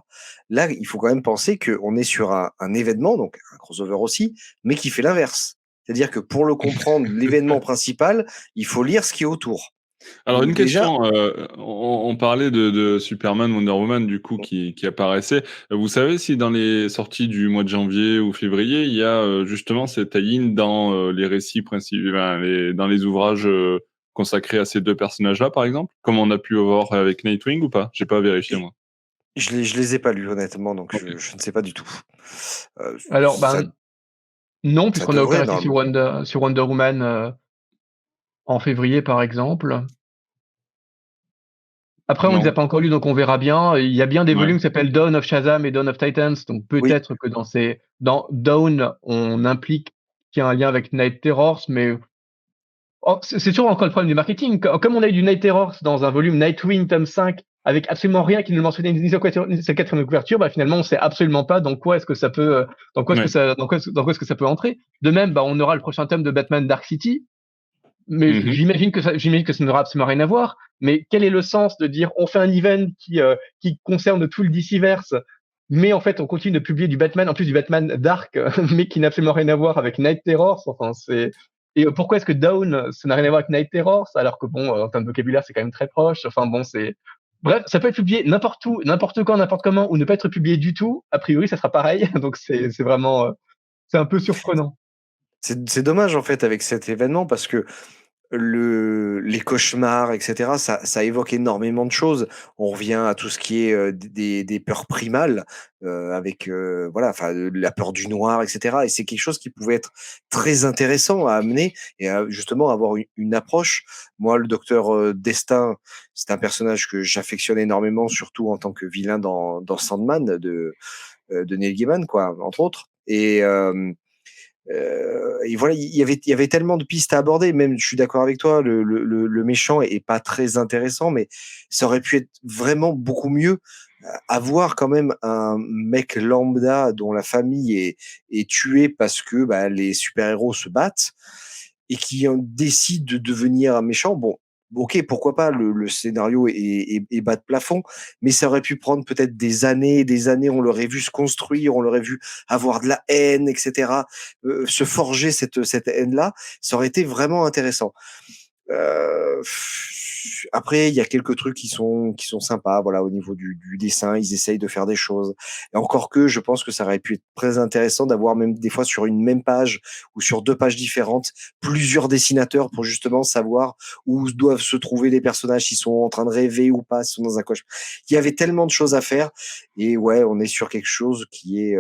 Là, il faut quand même penser qu'on est sur un événement, donc un crossover aussi, mais qui fait l'inverse. C'est-à-dire que pour le comprendre, l'événement principal, il faut lire ce qui est autour.
Alors
Donc
une
déjà,
question, on parlait de Superman, Wonder Woman du coup qui apparaissait. Vous savez si dans les sorties du mois de janvier ou février, il y a justement cette tie-in dans les récits principaux, dans les ouvrages consacrés à ces deux personnages-là, par exemple, comme on a pu voir avec Nightwing ou pas? J'ai pas vérifié moi.
je les ai pas lus honnêtement, donc
Ok.
je ne sais pas du tout.
Alors,
Ça,
non,
ça
puisqu'on n'a aucun
devrait
récit
normalement.
sur Wonder Woman en février, par exemple. Après, on ne les a
Non.
pas encore lus, donc on verra bien. Il y a bien des
Ouais.
volumes qui s'appellent Dawn of Shazam et Dawn of Titans, donc
Oui,
peut-être que dans Dawn, on implique qu'il y a un lien avec Night Terrors, mais c'est toujours encore le problème du marketing. Comme on a eu du Night Terrors dans un volume Nightwing tome 5 avec absolument rien qui ne mentionnait ni sa quatrième couverture, bah finalement on sait absolument pas dans quoi est-ce que ça peut, dans quoi
Ouais.
est-ce que ça peut entrer. De même, bah on aura le prochain tome de Batman Dark City, mais
Mhm.
j'imagine que ça n'aura absolument rien à voir. Mais quel est le sens de dire on fait un event qui concerne tout le DCverse, mais en fait on continue de publier du Batman, en plus du Batman Dark, mais qui n'a absolument rien à voir avec Night Terrors. Enfin pourquoi est-ce que Dawn ça n'a rien à voir avec Night Terrors alors que bon en termes de vocabulaire c'est quand même très proche. Enfin bon bref, ça peut être publié n'importe où, n'importe quand, n'importe comment, ou ne pas être publié du tout. A priori ça sera pareil. Donc c'est vraiment c'est un peu surprenant.
c'est dommage en fait avec cet événement parce que les cauchemars, etc., ça évoque énormément de choses. On revient à tout ce qui est des peurs primales, avec voilà, enfin la peur du noir, etc. Et c'est quelque chose qui pouvait être très intéressant à amener et à justement avoir une approche. Moi, le docteur Destin, c'est un personnage que j'affectionne énormément, surtout en tant que vilain dans Sandman de Neil Gaiman, quoi, entre autres. Et voilà, il y avait tellement de pistes à aborder. Même, je suis d'accord avec toi, le méchant est pas très intéressant, mais ça aurait pu être vraiment beaucoup mieux. Avoir quand même un mec lambda dont la famille est tuée parce que bah, les super-héros se battent et qui décide de devenir un méchant. Bon, ok, pourquoi pas, le scénario est bas de plafond, mais ça aurait pu prendre peut-être des années, on l'aurait vu se construire, on l'aurait vu avoir de la haine, etc., se forger cette haine-là, ça aurait été vraiment intéressant. Euh, Après, il y a quelques trucs qui sont sympas, voilà, au niveau du dessin, ils essayent de faire des choses. Et encore que, je pense que ça aurait pu être très intéressant d'avoir même des fois sur une même page ou sur deux pages différentes, plusieurs dessinateurs pour justement savoir où doivent se trouver les personnages, s'ils sont en train de rêver ou pas, s'ils sont dans un coche. Il y avait tellement de choses à faire. Et ouais, on est sur quelque chose qui est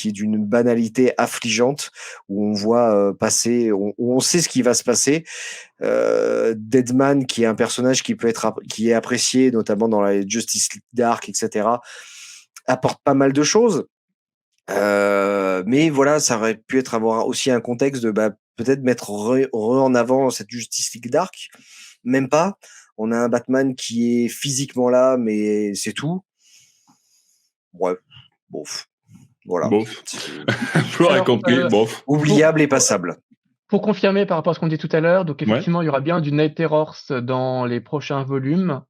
d'une banalité affligeante, où on voit passer, où on sait ce qui va se passer. Deadman, qui est un personnage qui est apprécié, notamment dans la Justice League Dark, etc., apporte pas mal de choses. Mais voilà, ça aurait pu avoir aussi un contexte de peut-être mettre en avant cette Justice League Dark. Même pas. On a un Batman qui est physiquement là, mais c'est tout. Ouais, bof. Voilà.
Bof. Vous l'aurez
Alors,
compris, bof.
Oubliable et passable.
Pour confirmer par rapport à ce qu'on dit tout à l'heure, donc
Ouais.
effectivement, il y aura bien du Night Terrors dans les prochains volumes,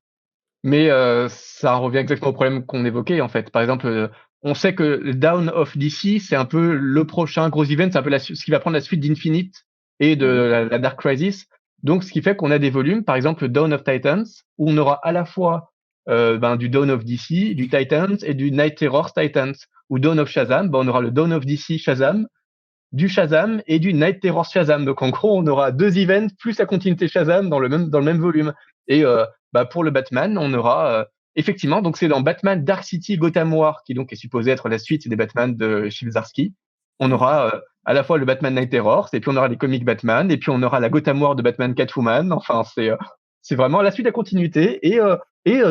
mais ça revient exactement au problème qu'on évoquait en fait. Par exemple, on sait que le Dawn of DC, c'est un peu le prochain gros event, c'est un peu ce qui va prendre la suite d'Infinite et de la Dark Crisis. Donc, ce qui fait qu'on a des volumes, par exemple, le Dawn of Titans, où on aura à la fois du Dawn of DC, du Titans et du Night Terrors Titans. Ou Dawn of Shazam, on aura le Dawn of DC Shazam, du Shazam et du Night Terror Shazam. Donc en gros, on aura deux events plus la continuité Shazam dans le même volume. Et pour le Batman, on aura effectivement, donc c'est dans Batman Dark City Gotham War, qui donc est supposé être la suite des Batman de Chip Zdarsky. On aura à la fois le Batman Night Terror, et puis on aura les comics Batman, et puis on aura la Gotham War de Batman Catwoman. Enfin, c'est vraiment la suite de la continuité et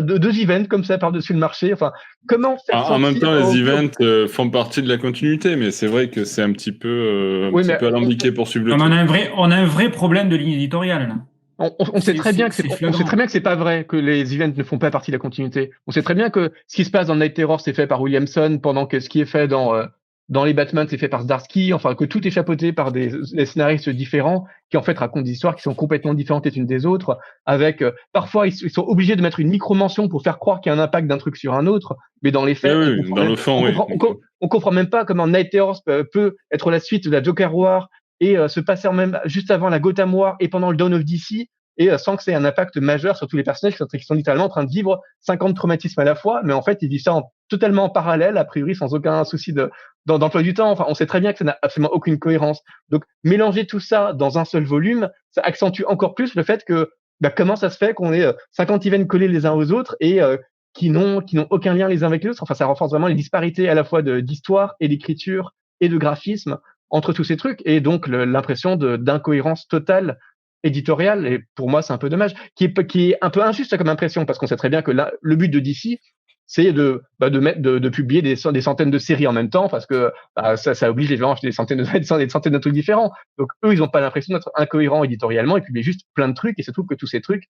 deux events comme ça par-dessus le marché. Enfin, comment faire
En même temps, les
sentir
events font partie de la continuité, mais c'est vrai que c'est un petit peu
Oui, mais
alambiqué pour suivre le
Non, mais
truc.
on a un vrai problème de ligne éditoriale, là.
on sait très bien que
C'est
on sait
flagrant.
très bien que c'est pas vrai que les events ne font pas partie de la continuité. On sait très bien que ce qui se passe dans Night Terror c'est fait par Williamson, pendant que ce qui est fait dans les Batman c'est fait par Zdarsky. Enfin, que tout est chapeauté par des scénaristes différents qui en fait racontent des histoires qui sont complètement différentes les unes des autres. Avec parfois ils sont obligés de mettre une micro-mention pour faire croire qu'il y a un impact d'un truc sur un autre, mais dans les faits,
Oui, dans le fond, oui.
on comprend même pas comment Night Terror peut être la suite de la Joker War et se passer en même juste avant la Gotham War et pendant le Dawn of DC, et sans que ça ait un impact majeur sur tous les personnages qui sont littéralement en train de vivre 50 traumatismes à la fois, mais en fait ils vivent ça totalement en parallèle, a priori sans aucun souci d'emploi du temps. Enfin, on sait très bien que ça n'a absolument aucune cohérence. Donc mélanger tout ça dans un seul volume, ça accentue encore plus le fait que comment ça se fait qu'on ait 50 events collés les uns aux autres et qui n'ont aucun lien les uns avec les autres. Enfin, ça renforce vraiment les disparités à la fois d'histoire et d'écriture et de graphisme entre tous ces trucs, et donc l'impression d'incohérence totale éditoriale. Et pour moi, c'est un peu dommage, qui est un peu injuste comme impression, parce qu'on sait très bien que le but de DC, c'est de publier des centaines de séries en même temps, parce que ça oblige les gens à acheter des centaines de trucs différents. Donc eux, ils n'ont pas l'impression d'être incohérents éditorialement, ils publient juste plein de trucs, et c'est tout que tous ces trucs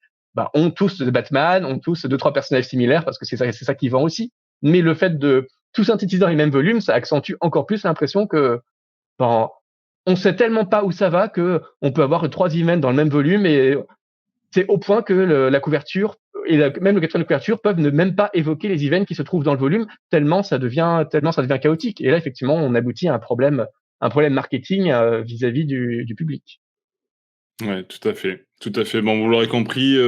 ont tous de Batman, ont tous 2-3 personnages similaires, parce que c'est ça qui vend aussi. Mais le fait de tout synthétiser dans les mêmes volumes, ça accentue encore plus l'impression que on sait tellement pas où ça va que on peut avoir 3 events dans le même volume, et c'est au point que la couverture et même le quatrième de couverture peuvent ne même pas évoquer les events qui se trouvent dans le volume, tellement ça devient chaotique. Et là, effectivement, on aboutit à un problème marketing vis-à-vis du public.
Ouais, tout à fait. Bon, vous l'aurez compris,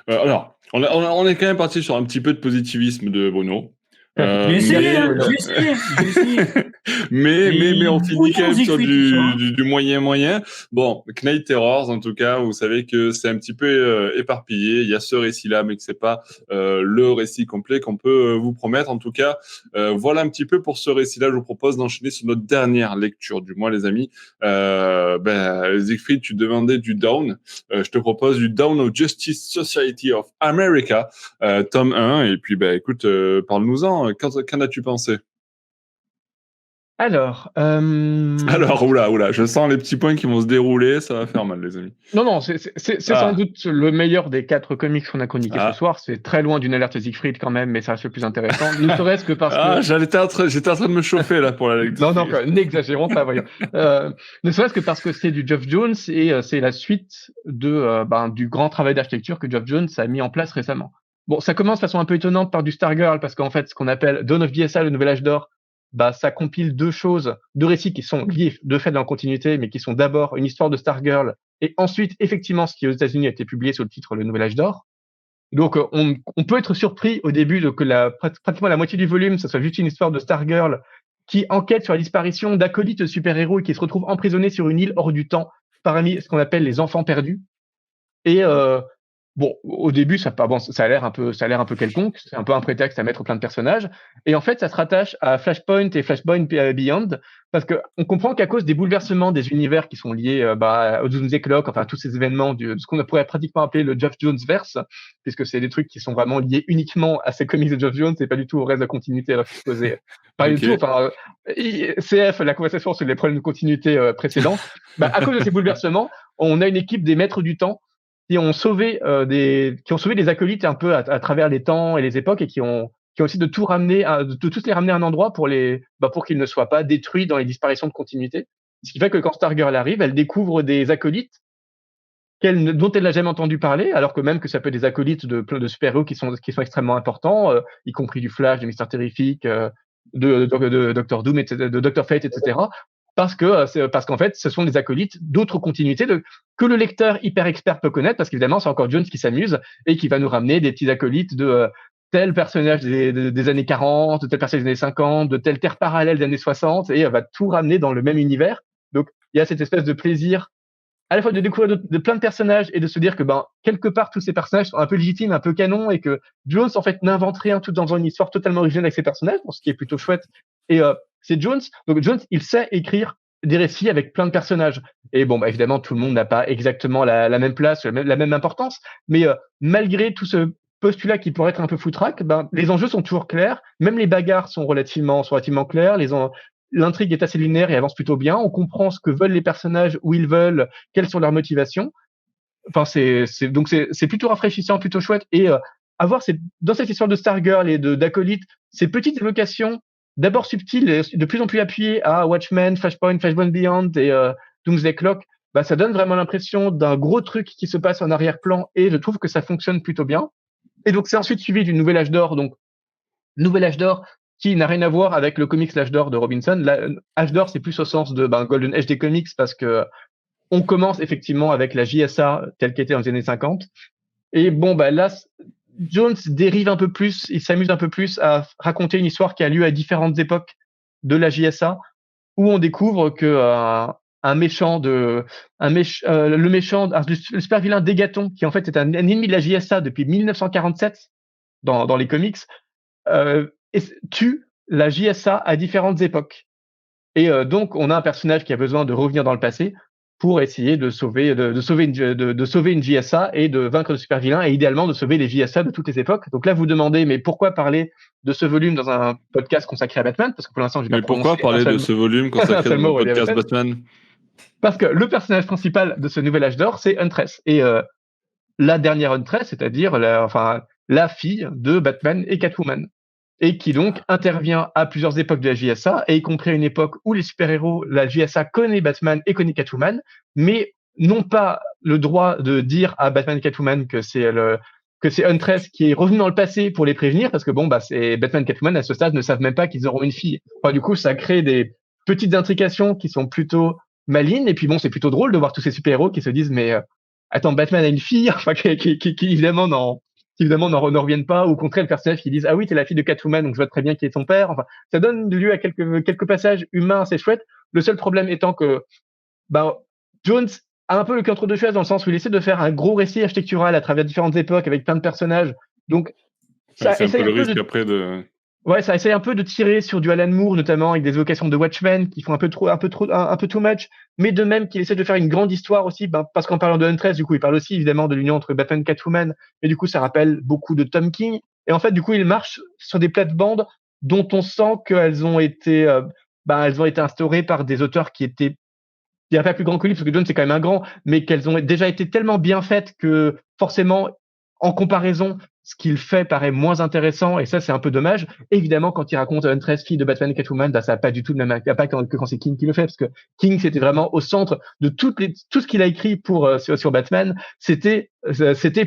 alors, on est quand même parti sur un petit peu de positivisme de Bruno.
J'ai essayé.
Mais on finit quand même sur
Siegfried,
du moyen. Bon, Knight Terrors, en tout cas, vous savez que c'est un petit peu éparpillé. Il y a ce récit-là, mais que c'est pas le récit complet qu'on peut vous promettre. En tout cas, voilà un petit peu pour ce récit-là. Je vous propose d'enchaîner sur notre dernière lecture du mois, les amis. Siegfried, tu demandais du Dawn. Je te propose du Dawn of Justice Society of America, tome 1. Et puis, écoute, parle-nous-en. Qu'en as-tu pensé?
Alors,
oula, je sens les petits points qui vont se dérouler, ça va faire mal, les amis.
Non, c'est sans doute le meilleur des 4 comics qu'on a chroniqués ce soir. C'est très loin d'une alerte Siegfried quand même, mais ça reste le plus intéressant. Ne serait-ce que parce que...
j'étais en train de me chauffer là pour la lecture.
Non, n'exagérons pas, voyons. Ne serait-ce que parce que c'est du Geoff Jones et c'est la suite du grand travail d'architecture que Geoff Jones a mis en place récemment. Bon, ça commence de façon un peu étonnante par du Stargirl, parce qu'en fait, ce qu'on appelle Dawn of JSA, le nouvel âge d'or, ça compile deux récits qui sont liés de fait dans la continuité, mais qui sont d'abord une histoire de Stargirl, et ensuite, effectivement, ce qui aux États-Unis a été publié sous le titre Le Nouvel Âge d'Or. Donc, on peut être surpris au début que pratiquement la moitié du volume, ça soit juste une histoire de Stargirl qui enquête sur la disparition d'acolytes super-héros et qui se retrouve emprisonnés sur une île hors du temps parmi ce qu'on appelle les enfants perdus. Et bon, au début, ça a l'air un peu quelconque. C'est un peu un prétexte à mettre plein de personnages. Et en fait, ça se rattache à Flashpoint et Flashpoint Beyond, parce que on comprend qu'à cause des bouleversements des univers qui sont liés au Doomsday Clock, enfin tous ces événements de ce qu'on pourrait pratiquement appeler le Geoff Jones verse, puisque c'est des trucs qui sont vraiment liés uniquement à ces comics de Geoff Jones et pas du tout au reste de la continuité, alors qu'il se posait pas du tout. Enfin, CF, la conversation sur les problèmes de continuité précédents. À cause de ces bouleversements, on a une équipe des maîtres du temps qui ont sauvé des acolytes un peu à travers les temps et les époques, et qui ont essayé de tous les ramener à un endroit pour qu'ils ne soient pas détruits dans les disparitions de continuité. Ce qui fait que quand Stargirl arrive, elle découvre des acolytes dont elle n'a jamais entendu parler, alors que même que ça peut être des acolytes de plein de super-héros qui sont extrêmement importants, y compris du Flash, de Mister Terrific, de Doctor Doom, de Doctor Fate, etc. Parce qu'en fait, ce sont des acolytes d'autres continuités que le lecteur hyper expert peut connaître, parce qu'évidemment, c'est encore Jones qui s'amuse et qui va nous ramener des petits acolytes de tel personnage des années 40, de tel personnage des années 50, de telle terre parallèle des années 60, et elle va tout ramener dans le même univers. Donc, il y a cette espèce de plaisir à la fois de découvrir de plein de personnages et de se dire que quelque part tous ces personnages sont un peu légitimes, un peu canons, et que Jones en fait n'invente rien, tout dans une histoire totalement originale avec ses personnages, ce qui est plutôt chouette. Et c'est Jones. Donc Jones, il sait écrire des récits avec plein de personnages. Et bon, bah, évidemment, tout le monde n'a pas exactement la même place, la même importance, mais malgré tout ce postulat qui pourrait être un peu foutraque, ben, les enjeux sont toujours clairs, même les bagarres sont relativement clairs, l'intrigue est assez linéaire et avance plutôt bien, on comprend ce que veulent les personnages, où ils veulent, quelles sont leurs motivations. Enfin, donc c'est plutôt rafraîchissant, plutôt chouette, et avoir dans cette histoire de Stargirl et d'acolyte, ces petites évocations, d'abord subtiles, et de plus en plus appuyées à Watchmen, Flashpoint Beyond et Doomsday Clock, bah, ça donne vraiment l'impression d'un gros truc qui se passe en arrière-plan, et je trouve que ça fonctionne plutôt bien. Et donc c'est ensuite suivi d'une Nouvel Âge d'Or, donc Nouvel Âge d'Or qui n'a rien à voir avec le comics L'Âge d'Or de Robinson. L'Âge d'Or, c'est plus au sens de Golden Age des comics, parce que on commence effectivement avec la JSA telle qu'elle était dans les années 50. Et bon, bah là, Jones dérive un peu plus, il s'amuse un peu plus à raconter une histoire qui a lieu à différentes époques de la JSA, où on découvre que le super vilain Dégaton, qui en fait est un ennemi de la JSA depuis 1947 dans les comics, tue la JSA à différentes époques. Et donc, on a un personnage qui a besoin de revenir dans le passé pour essayer de sauver une JSA et de vaincre le super vilain, et idéalement de sauver les JSA de toutes les époques. Donc là, vous demandez, mais pourquoi parler de ce volume dans un podcast consacré à Batman? Parce que pour l'instant,
mais pourquoi parler de ce volume consacré dans un podcast Batman?
Parce que le personnage principal de ce Nouvel Âge d'Or, c'est Huntress. Et la dernière Huntress, c'est-à-dire la fille de Batman et Catwoman, et qui donc intervient à plusieurs époques de la JSA, et y compris à une époque où les super-héros, la JSA connaît Batman et connaît Catwoman, mais n'ont pas le droit de dire à Batman et Catwoman que c'est Huntress qui est revenu dans le passé pour les prévenir, parce que bon, bah, c'est Batman et Catwoman à ce stade ne savent même pas qu'ils auront une fille. Enfin, du coup, ça crée des petites intrications qui sont plutôt malines, et puis bon, c'est plutôt drôle de voir tous ces super-héros qui se disent, mais attends, Batman a une fille, enfin, qui évidemment n'en reviennent pas, ou au contraire, le personnage qui disent, ah oui, t'es la fille de Catwoman, donc je vois très bien qui est ton père. Enfin, ça donne lieu à quelques passages humains assez chouettes. Le seul problème étant que, bah, Jones a un peu le cul entre deux chaises, dans le sens où il essaie de faire un gros récit architectural à travers différentes époques avec plein de personnages. Donc, ça
c'est un peu le risque après de...
Ouais, ça essaye un peu de tirer sur du Alan Moore, notamment avec des évocations de Watchmen qui font un peu too much, mais de même qu'il essaie de faire une grande histoire aussi, parce qu'en parlant de Huntress, du coup, il parle aussi évidemment de l'union entre Batman et Catwoman, mais du coup, ça rappelle beaucoup de Tom King. Et en fait, du coup, il marche sur des plates-bandes dont on sent qu'elles ont été instaurées par des auteurs qui étaient, il n'y a pas plus grand que lui, parce que Jones c'est quand même un grand, mais qu'elles ont déjà été tellement bien faites que forcément, en comparaison, ce qu'il fait paraît moins intéressant, et ça, c'est un peu dommage. Évidemment, quand il raconte Huntress, fille de Batman et Catwoman, bah, ça n'a pas du tout le même impact que quand c'est King qui le fait, parce que King, c'était vraiment au centre de tout ce qu'il a écrit sur Batman. C'était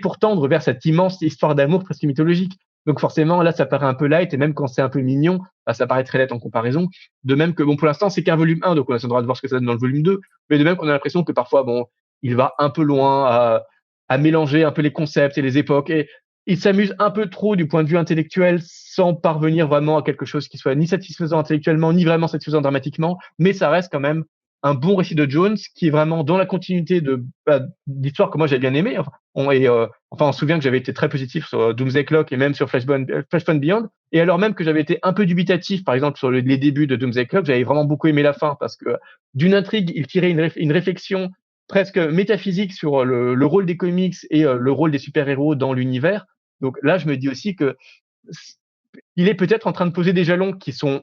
pour tendre vers cette immense histoire d'amour presque mythologique. Donc forcément, là, ça paraît un peu light, et même quand c'est un peu mignon, bah, ça paraît très light en comparaison. De même que, bon, pour l'instant, c'est qu'un volume 1, donc on a le droit de voir ce que ça donne dans le volume 2, mais de même qu'on a l'impression que parfois, bon, il va un peu loin à mélanger un peu les concepts et les époques, et il s'amuse un peu trop du point de vue intellectuel sans parvenir vraiment à quelque chose qui soit ni satisfaisant intellectuellement, ni vraiment satisfaisant dramatiquement, mais ça reste quand même un bon récit de Jones qui est vraiment dans la continuité d'histoire que moi j'ai bien aimé. On se souvient que j'avais été très positif sur Doomsday Clock et même sur Flashpoint Beyond, et alors même que j'avais été un peu dubitatif, par exemple, sur les débuts de Doomsday Clock, j'avais vraiment beaucoup aimé la fin, parce que d'une intrigue, il tirait une réflexion presque métaphysique sur le rôle des comics et le rôle des super-héros dans l'univers. Donc là, je me dis aussi que il est peut-être en train de poser des jalons qui sont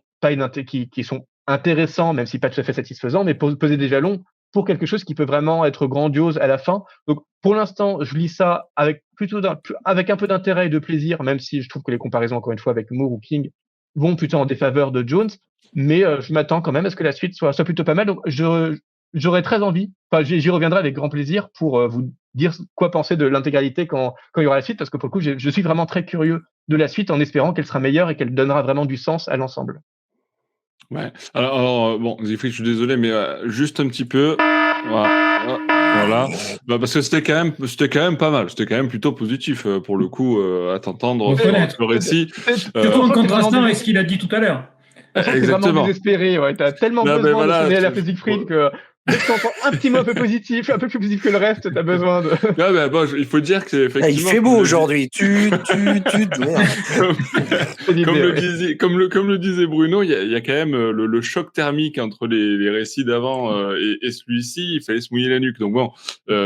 qui sont intéressants, même si pas tout à fait satisfaisants, mais poser des jalons pour quelque chose qui peut vraiment être grandiose à la fin. Donc pour l'instant, je lis ça avec un peu d'intérêt et de plaisir, même si je trouve que les comparaisons, encore une fois, avec Moore ou King vont plutôt en défaveur de Jones. Mais je m'attends quand même à ce que la suite soit plutôt pas mal. Donc j'aurais très envie, j'y reviendrai avec grand plaisir pour vous dire quoi penser de l'intégralité quand il y aura la suite, parce que pour le coup, je suis vraiment très curieux de la suite, en espérant qu'elle sera meilleure et qu'elle donnera vraiment du sens à l'ensemble.
Ouais. Alors bon, Siegfried, je suis désolé, mais juste un petit peu. Voilà. Bah, parce que c'était quand même pas mal. C'était quand même plutôt positif pour le coup à t'entendre le récit.
Surtout en contrastant avec ce qu'il a dit tout à l'heure.
C'est vraiment désespéré, ouais. T'as tellement besoin de sonner à la Siegfried que Dès que t'entends un petit mot un peu positif, un peu plus positif que le reste, t'as besoin de.
Ouais, bon, il faut dire que c'est effectivement.
Il fait beau aujourd'hui. Merde.
Comme le disait Bruno, il y a quand même le choc thermique entre les récits d'avant et celui-ci. Il fallait se mouiller la nuque. Donc bon,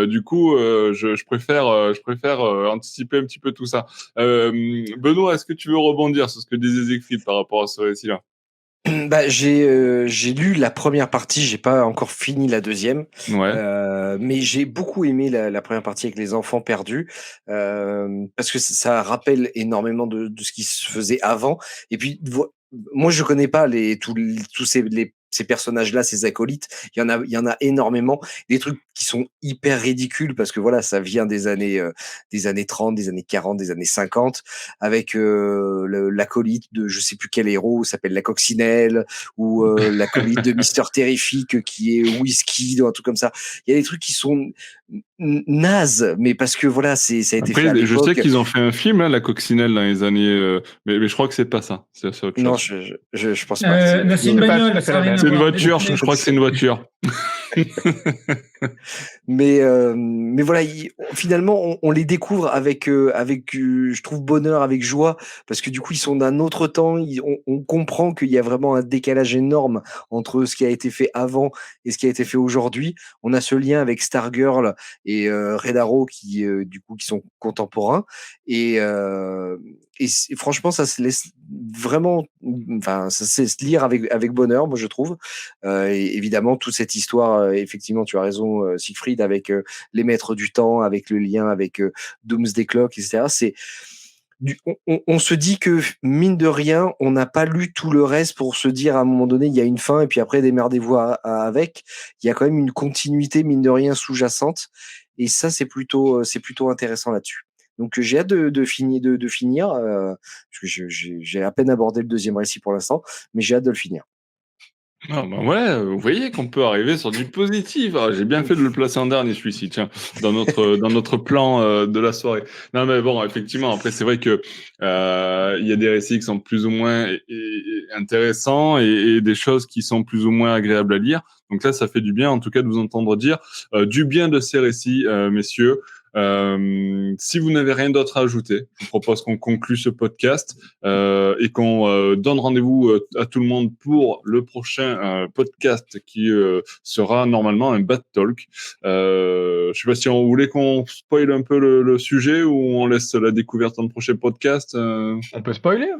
du coup, je préfère anticiper un petit peu tout ça. Benoît, est-ce que tu veux rebondir sur ce que disait Siegfried par rapport à ce récit-là?
Bah, j'ai lu la première partie, j'ai pas encore fini la deuxième,
Ouais.
mais j'ai beaucoup aimé la première partie avec les enfants perdus, parce que ça rappelle énormément de ce qui se faisait avant. Et puis moi je connais pas tous ces personnages-là, ces acolytes. Il y en a énormément, des trucs qui sont hyper ridicules parce que voilà, ça vient des années 30, des années 40, des années 50, avec l'acolyte de je sais plus quel héros s'appelle la coccinelle, ou l'acolyte de Mister Terrifique qui est Whisky, ou un truc comme ça. Il y a des trucs qui sont nazes, mais parce que voilà, ça a été
Après,
fait à l'époque.
je sais qu'ils ont fait un film, la coccinelle, dans les années, mais je crois que c'est pas ça. C'est autre chose.
Non, je pense pas.
C'est une bagnole, ça n'a rien à
C'est une
voir.
voiture, je crois que c'est une voiture.
Mais voilà, finalement, on les découvre avec, je trouve, bonheur, avec joie, parce que du coup, ils sont d'un autre temps. On comprend qu'il y a vraiment un décalage énorme entre ce qui a été fait avant et ce qui a été fait aujourd'hui. On a ce lien avec Stargirl et Red Arrow qui sont contemporains. Et franchement, ça se laisse vraiment, enfin, ça se lire avec bonheur, moi je trouve. Et évidemment, toute cette histoire, effectivement, tu as raison, Siegfried, avec les maîtres du temps, avec le lien avec Doomsday Clock, etc. On se dit que, mine de rien, on n'a pas lu tout le reste pour se dire à un moment donné, il y a une fin et puis après, démerdez-vous avec. Il y a quand même une continuité, mine de rien, sous-jacente. Et ça, c'est plutôt intéressant là-dessus. Donc j'ai hâte de finir, parce que j'ai à peine abordé le deuxième récit pour l'instant, mais j'ai hâte de le finir.
Ah bah ouais, vous voyez qu'on peut arriver sur du positif. Ah, j'ai bien fait de le placer en dernier celui-ci, tiens, dans notre plan de la soirée. Non mais bon, effectivement, après c'est vrai que il y a des récits qui sont plus ou moins intéressants et des choses qui sont plus ou moins agréables à lire. Donc là, ça fait du bien, en tout cas, de vous entendre dire du bien de ces récits, messieurs. Si vous n'avez rien d'autre à ajouter, je vous propose qu'on conclue ce podcast et qu'on donne rendez-vous à tout le monde pour le prochain podcast qui sera normalement un Bad Talk. Je sais pas si on voulait qu'on spoil un peu le sujet ou on laisse la découverte dans le prochain podcast.
On peut spoiler.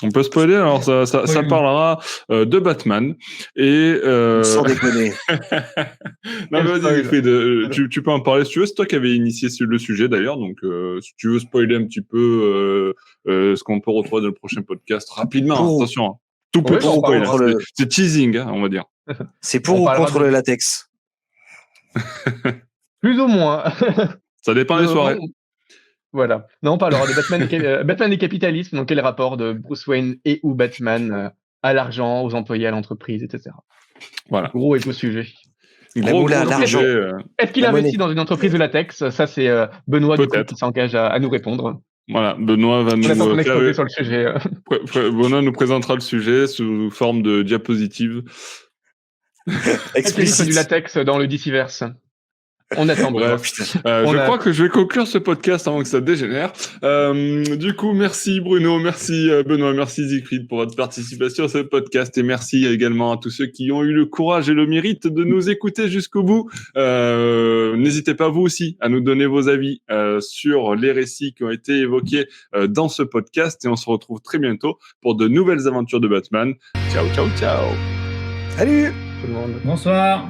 On peut spoiler, alors ça parlera de Batman et
sans déconner.
Non, mais vas-y, tu peux en parler si tu veux. C'est toi qui avais initié le sujet d'ailleurs, donc si tu veux spoiler un petit peu ce qu'on peut retrouver dans le prochain podcast rapidement, attention, hein. Tout peut spoiler. C'est teasing, hein, on va dire.
C'est pour ou contre le latex?
Plus ou moins.
Ça dépend des soirées.
Voilà. Non, on parlera de Batman et capitalisme, donc quel rapport de Bruce Wayne et ou Batman à l'argent, aux employés, à l'entreprise, etc.
Voilà.
Gros et beau sujet.
Gros l'argent.
Est-ce qu'il investit dans une entreprise de latex? Ça, c'est Benoît qui s'engage à nous répondre.
Voilà, Benoît va nous
sur le sujet.
Benoît nous présentera le sujet sous forme de diapositive.
Explicite du latex dans le Diciverse. On attend.
Bref, je crois que je vais conclure ce podcast avant que ça dégénère. Du coup, merci Bruno, merci Benoît, merci Siegfried pour votre participation à ce podcast et merci également à tous ceux qui ont eu le courage et le mérite de nous écouter jusqu'au bout. N'hésitez pas vous aussi à nous donner vos avis sur les récits qui ont été évoqués dans ce podcast et on se retrouve très bientôt pour de nouvelles aventures de Batman. Ciao, ciao, ciao.
Salut
tout le monde.
Bonsoir.